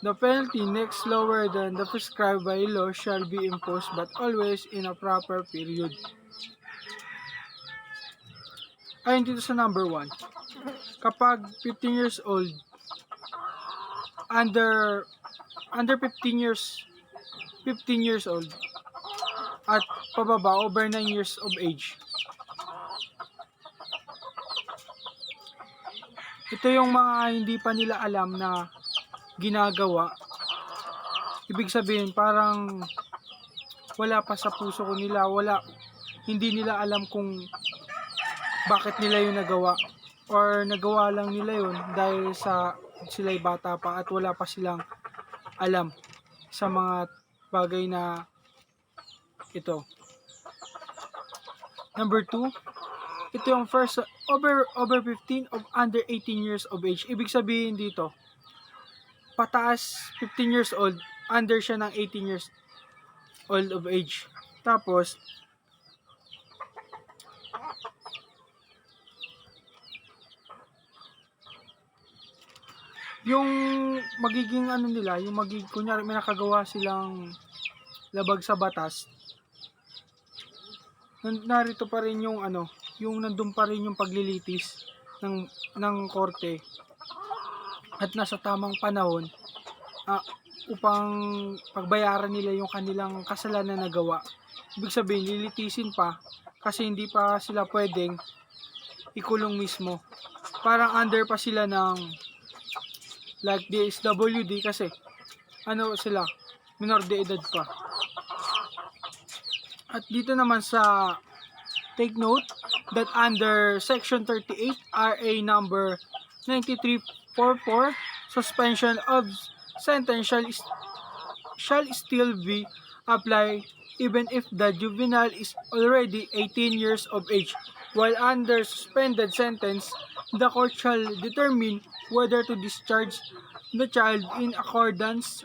the penalty next lower than the prescribed by law shall be imposed, but always in a proper period. Ayon dito sa number 1, kapag 15 years old, under 15 years old, at pababa over 9 years of age, ito yung mga hindi pa nila alam na ginagawa. Ibig sabihin parang wala pa sa puso ko nila, hindi nila alam kung bakit nila yun nagawa, or nagawa lang nila yun dahil sa sila'y bata pa at wala pa silang alam sa mga bagay na ito. Number 2, ito yung first over 15 of under 18 years of age. Ibig sabihin dito, pataas 15 years old, under siya ng 18 years old of age. Tapos yung magiging ano nila, yung kunyari may nakagawa silang labag sa batas, narito pa rin yung yung nandun pa rin yung paglilitis ng korte at nasa tamang panahon upang pagbayaran nila yung kanilang kasalanan na nagawa. Ibig sabihin, lilitisin pa kasi hindi pa sila pwedeng ikulong mismo. Parang under pa sila ng like DSWD kasi sila, minor de edad pa. At dito naman sa take note that under Section 38 RA number 9344, suspension of sentence shall still be applied even if the juvenile is already 18 years of age. While under suspended sentence, the court shall determine whether to discharge the child in accordance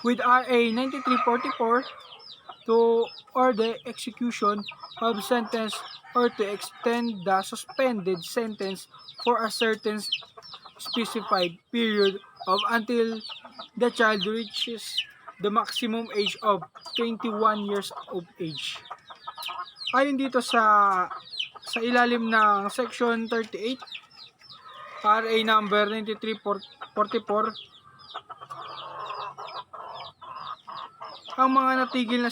with RA 9344 to order execution of sentence or to extend the suspended sentence for a certain specified period of until the child reaches the maximum age of 21 years of age. Ayon dito sa ilalim ng Section 38 RA number 9344, ang mga natigil na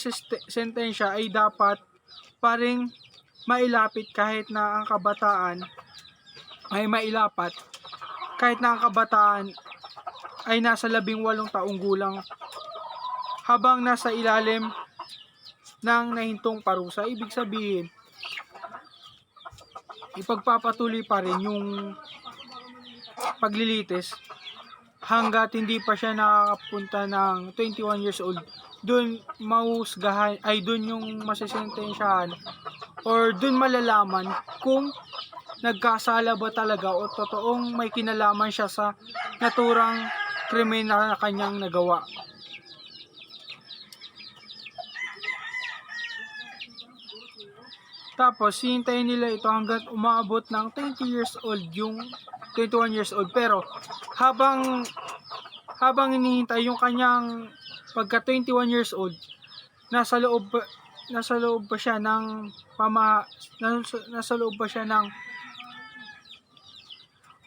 sentensya ay dapat pa ring mailapit kahit na ang kabataan ay nasa 18 taong gulang habang nasa ilalim ng nahintong parusa. Ibig sabihin, ipagpapatuloy pa rin yung paglilitis hanggat hindi pa siya nakakapunta ng 21 years old. Doon mahusgahan, doon yung masisentensyahan or doon malalaman kung nagkasala ba talaga o totoong may kinalaman siya sa naturang krimen na kanyang nagawa. Tapos hihintayin nila ito hanggang umabot ng 20 years old yung 21 years old. Pero habang hinihintay yung kanyang pagka 21 years old, nasa loob pa siya ng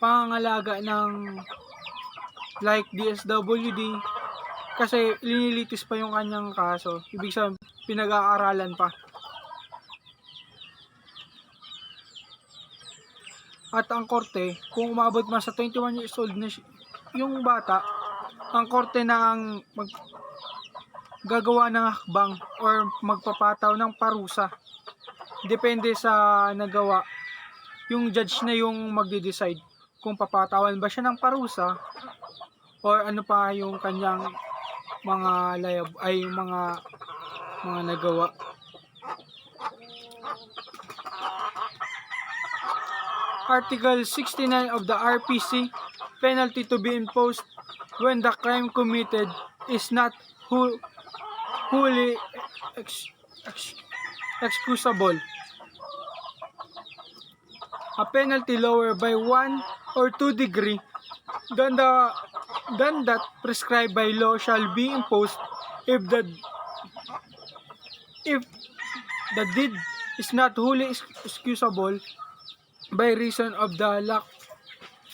pangangalaga ng like DSWD kasi linilitis pa yung kanyang kaso. Ibig sabihin, pinag-aaralan pa. At ang korte, kung umabot man sa 21 years old na yung bata, ang korte na ang gagawa ng hakbang or magpapataw ng parusa. Depende sa nagawa. Yung judge na yung magde-decide kung papatawan ba siya ng parusa or ano pa yung kanyang mga mga nagawa. Article 69 of the RPC, penalty to be imposed when the crime committed is not wholly excusable. A penalty lower by 1 or 2 degree than that prescribed by law shall be imposed if the deed is not wholly excusable by reason of the lack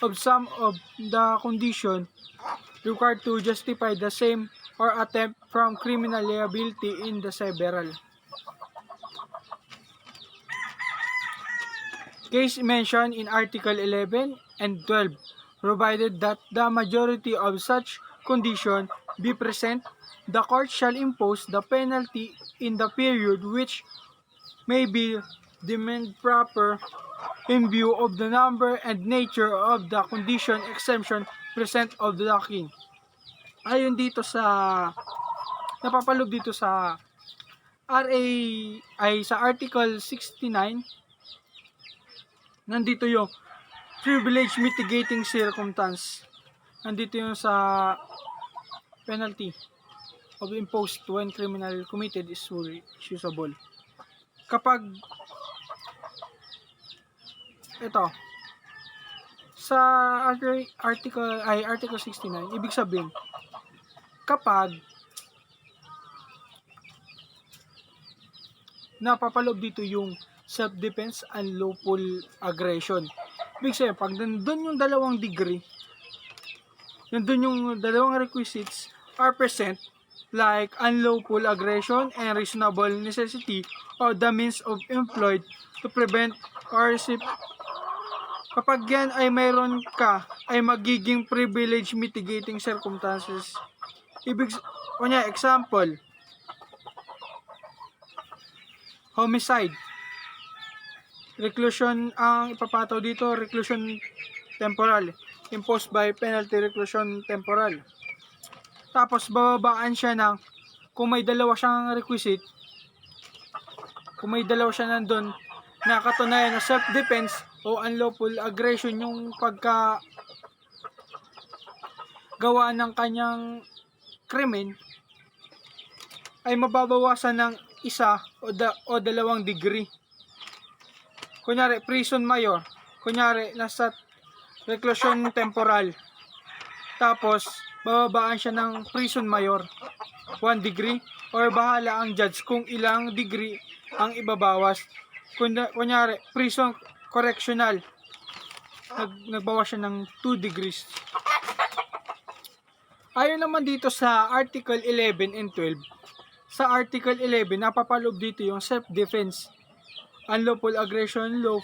of some of the condition required to justify the same or attempt from criminal liability in the several case mentioned in Article 11 and 12, provided that the majority of such condition be present, the court shall impose the penalty in the period which may be deemed proper in view of the number and nature of the condition exemption present of the king. Ayon dito sa napapaloob dito sa RA ay sa Article 69, nandito yung privilege mitigating circumstance. Nandito yung sa penalty of imposed when criminal committed is wholly excusable. Kapag ito sa Article 69, ibig sabihin kapag napapaloob dito yung self-defense and lawful aggression. Ibig sabihin, pag nandun yung dalawang degree, nandun yung dalawang requisites are present, like unlawful aggression and reasonable necessity or the means of employed to prevent or receive. Kapag yan ay mayroon ka, ay magiging privilege mitigating circumstances. Kunya, example, homicide. Reclusion ang ipapataw dito, reclusion temporal. Imposed by penalty reclusion temporal. Tapos bababaan siya ng, kung may dalawa siyang requisite, kung may dalawa siya nandun, na katunayan na self-defense o unlawful aggression yung pagka gawa ng kanyang krimen, ay mababawasan ng isa o dalawang degree. Kunyari, prison mayor. Kunyari, nasa reclusion temporal. Tapos, bababaan siya ng prison mayor. 1 degree. Or bahala ang judge kung ilang degree ang ibabawas. Kunyari, prison correctional. Nagbawas siya ng 2 degrees. Ayon naman dito sa Article 11 and 12, sa Article 11, napapaloob dito yung self-defense, unlawful aggression law.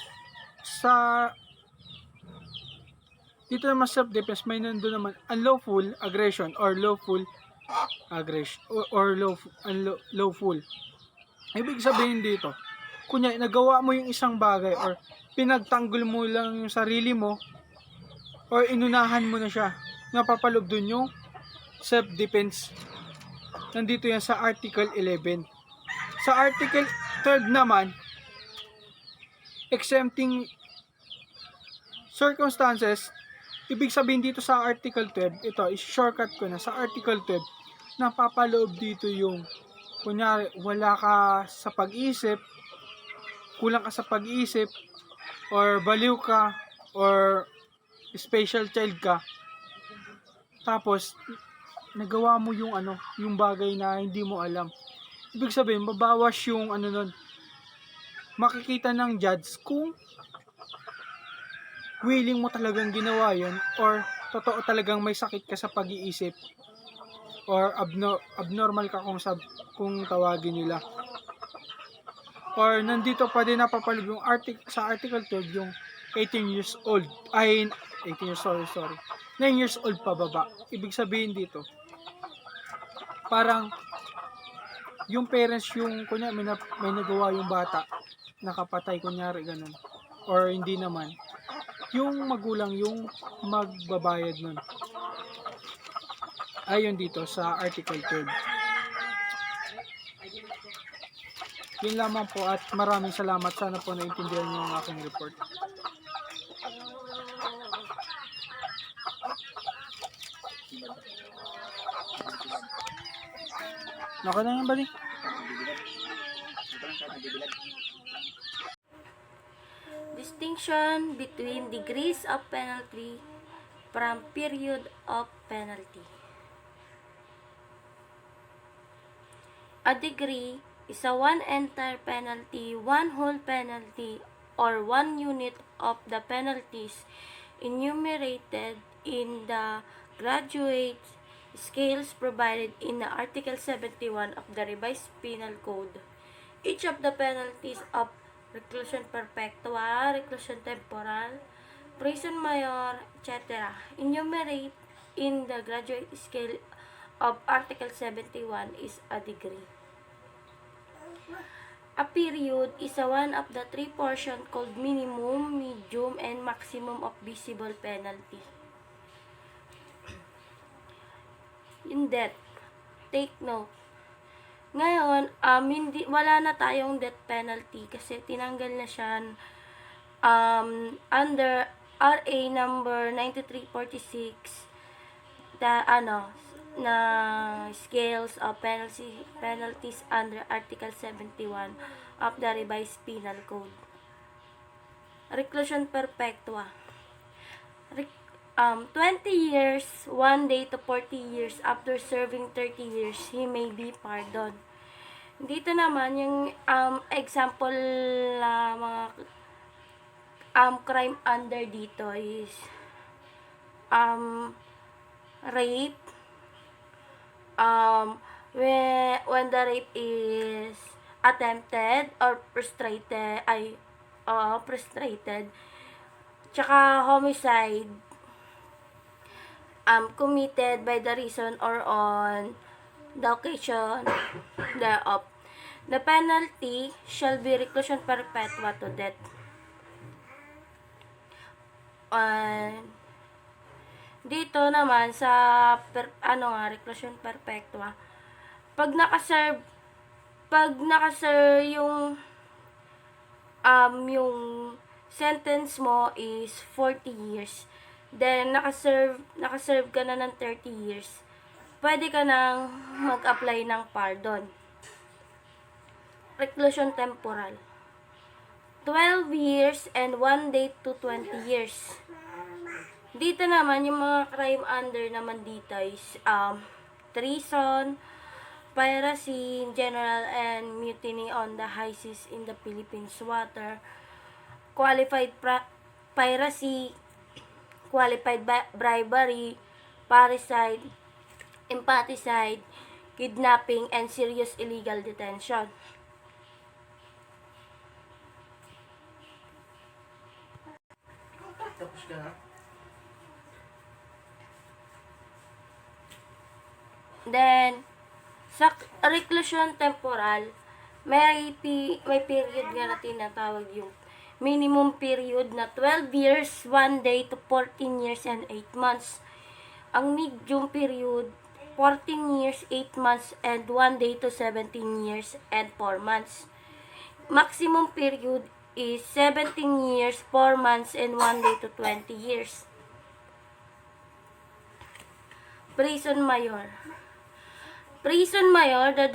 Dito naman self-defense, may nandun naman unlawful aggression or lawful aggression or lawful. Ibig sabihin dito, kunya nagawa mo yung isang bagay or pinagtanggol mo lang yung sarili mo or inunahan mo na siya, napapaloob dun yung self-defense. Nandito yan sa Article 11. Sa Article 12 naman, exempting circumstances, ibig sabihin dito sa Article 12, ito, shortcut ko na, sa Article 12, napapaloob dito yung, kunyari, wala ka sa pag-iisip, kulang ka sa pag-iisip, or baliw ka, or special child ka, tapos, nagawa mo yung yung bagay na hindi mo alam. Ibig sabihin, babawas yung nun, makikita ng judge kung willing mo talagang ginawa yun or totoo talagang may sakit ka sa pag-iisip or abnormal ka kung tawagin nila. Or nandito pa din napapaloob yung sa Article 12 yung 18 years old. 9 years old pababa. Ibig sabihin dito, parang yung parents yung kunya may nagawa yung bata, nakapatay kunyari ganun. Or hindi naman. Yung magulang yung magbabayad nun. ayon dito sa Article 12. Yun lamang po at maraming salamat. Sana po naintindihan niyo ang aking report. Okay na yan, bali? Distinction between degrees of penalty from period of penalty. A degree is a one entire penalty, one whole penalty, or one unit of the penalties enumerated in the graduate scales provided in the Article 71 of the Revised Penal Code. Each of the penalties of reclusion perpetua, reclusion temporal, prison mayor, etc. enumerate in the graduate scale of Article 71 is a degree. A period is a one of the three portions called minimum, medium, and maximum of visible penalty. In death, take note. Ngayon, wala na tayong death penalty kasi tinanggal na siya under RA number 9346 na scales of penalties under Article 71 of the Revised Penal Code. Reclusion perpetua. 20 years, 1 day to 40 years after serving 30 years, he may be pardoned. Dito naman, yung example na mga crime under dito is rape, when the rape is attempted or frustrated, tsaka homicide, committed by the reason or on the occasion thereof. The penalty shall be reclusion perpetua to death. Dito naman sa reclusion perpetua, pag nakaserve yung sentence mo is 40 years, then nakaserve ka na ng 30 years, pwede ka nang mag-apply ng pardon. Reclusion temporal, 12 years and 1 day to 20 years. Dito naman, yung mga crime under naman dito is treason, piracy, general and mutiny on the high seas in the Philippines water, qualified piracy, qualified bribery, parricide, infanticide, kidnapping, and serious illegal detention. Tapos ka na? Then, sa reclusion temporal, may period nga na tinatawag yung minimum period na 12 years, 1 day to 14 years and 8 months. Ang medium period, 14 years, 8 months and 1 day to 17 years and 4 months. Maximum period is 17 years, 4 months and 1 day to 20 years. Prison mayor. Prison mayor, the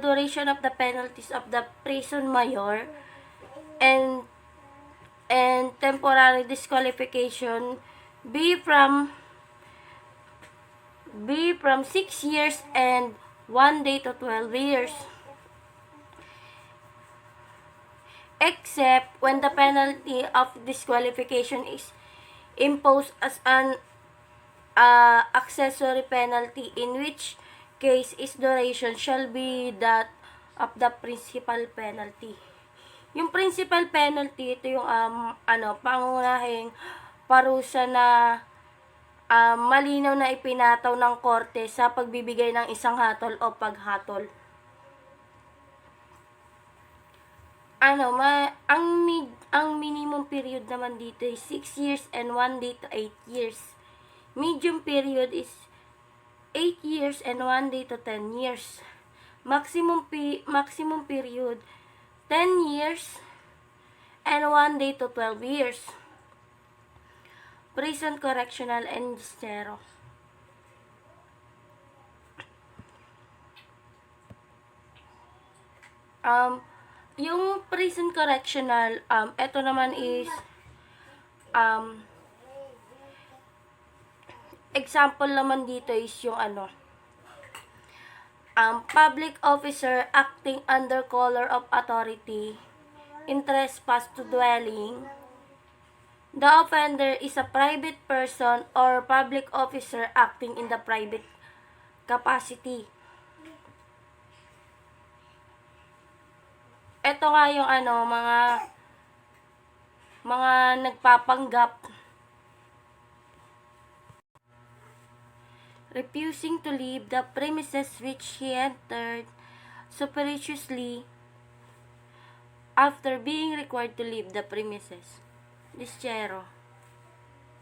duration of the penalties of the prison mayor and temporary disqualification be from 6 years and 1 day to 12 years. Except when the penalty of disqualification is imposed as an accessory penalty, in which case its duration shall be that of the principal penalty. Yung principal penalty, ito yung pangunahing parusa na malinaw na ipinataw ng korte sa pagbibigay ng isang hatol o paghatol. Ang minimum period naman dito is 6 years and 1 day to 8 years. Medium period is 8 years and 1 day to 10 years. Maximum period 10 years and 1 day to 12 years. Prison Correctional and Justiciero. Yung prison correctional, ito naman is example naman dito is yung public officer acting under color of authority in trespass to dwelling. The offender is a private person or public officer acting in the private capacity. Ito nga yung mga nagpapanggap. Refusing to leave the premises which he entered surreptitiously after being required to leave the premises. Justiciero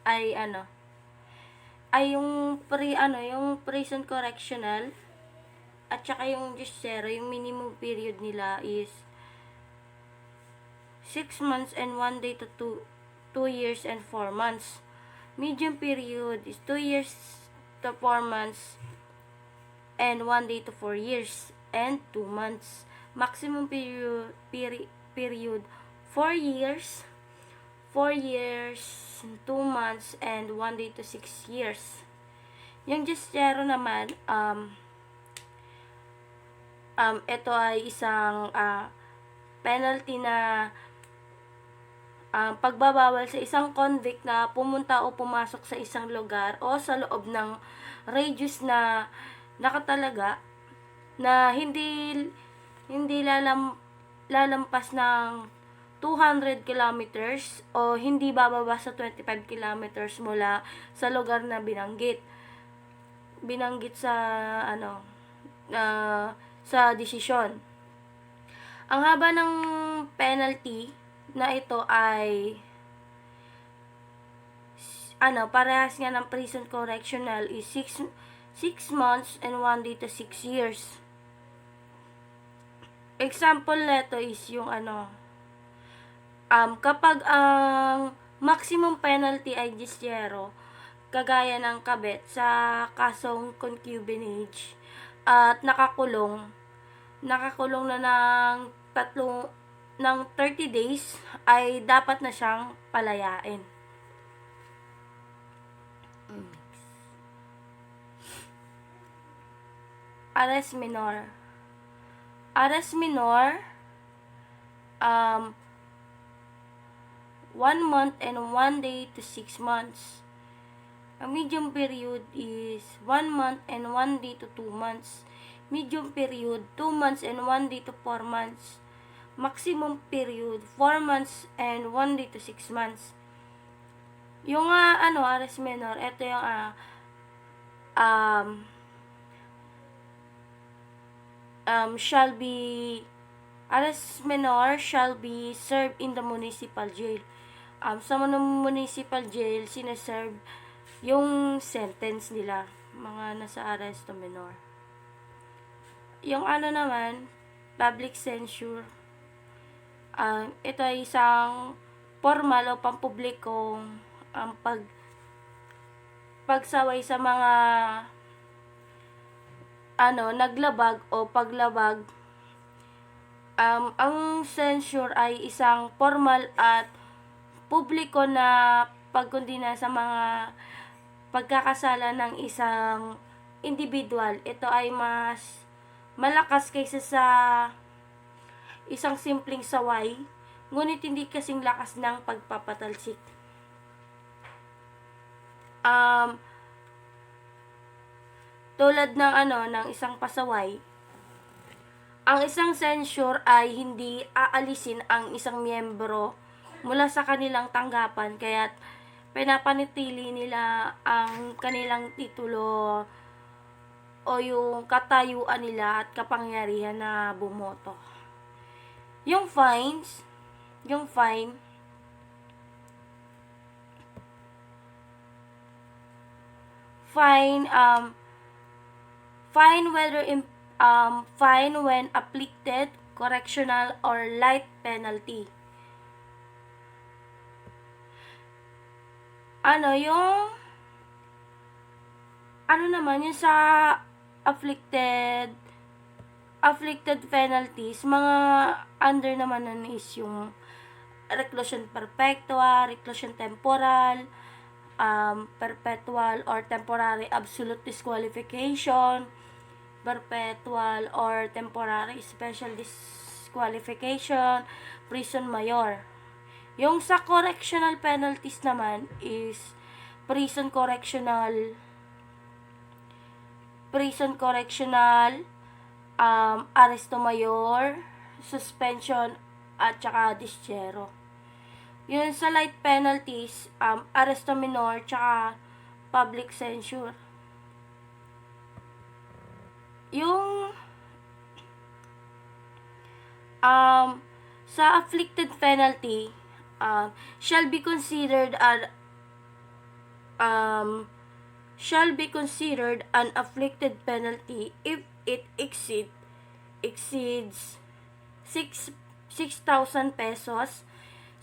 ay yung prison correctional at saka yung justiciero, yung minimum period nila is 6 months and 1 day to 2 years and 4 months. Medium period is 2 years to 4 months and 1 day to 4 years and 2 months. Maximum period 4 years, 4 years, 2 months, and 1 day to 6 years. Yung justiciero naman, ito ay isang penalty na pagbabawal sa isang convict na pumunta o pumasok sa isang lugar o sa loob ng radius na nakatalaga na hindi lalampas ng 200 kilometers o hindi bababa sa 25 kilometers mula sa lugar na binanggit sa sa desisyon. Ang haba ng penalty na ito ay parehas nga ng prison correctional is 6 months and 1 day to 6 years. Example nito is yung kapag ang maximum penalty ay justiciero, kagaya ng kabet sa kasong concubinage at nakakulong na ng 30 days ay dapat na siyang palayain. Arrest minor. Arrest minor 1 month and 1 day to 6 months. Ang medium period is 1 month and 1 day to 2 months. Medium period 2 months and 1 day to 4 months. Maximum period 4 months and 1 day to 6 months. Yung arrest minor, ito yung arrest minor shall be served in the municipal jail. Sa municipal jail, sineserve yung sentence nila, mga nasa arresto minor. Yung naman, public censure. Ito ay isang formal o pampublikong pagsaway sa mga naglabag o paglabag. Ang censure ay isang formal at publiko na pagkondina sa mga pagkakasala ng isang individual. Ito ay mas malakas kaysa sa isang simpleng saway, ngunit hindi kasing lakas ng pagpapatalsik. Tulad ng ng isang pasaway, ang isang censure ay hindi aalisin ang isang miyembro mula sa kanilang tanggapan, kaya't pinapanatili nila ang kanilang titulo o yung katayuan nila at kapangyarihan na bumoto. Yung fine fine when afflicted, correctional or light penalty. Yung sa afflicted penalties, mga under naman nun is yung reclusion perpetua, reclusion temporal, perpetual or temporary absolute disqualification, perpetual or temporary special disqualification, prison mayor. Yung sa correctional penalties naman is prison correctional, aresto mayor, suspension, at saka dischero. Yun sa light penalties, aresto minor, tsaka public censure. Yung sa afflicted penalty, shall be considered an afflicted penalty if it exceeds 6,000 pesos.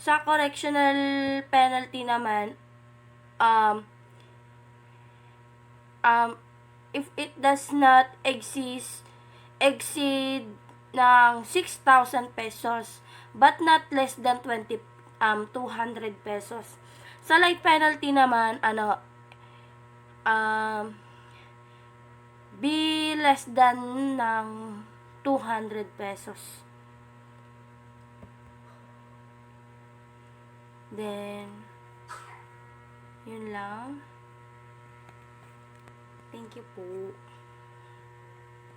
Sa correctional penalty naman, if it does not exceed ng 6,000 pesos but not less than 200 pesos. Sa light penalty naman, be less than ng 200 pesos. Then, yun lang. Thank you po.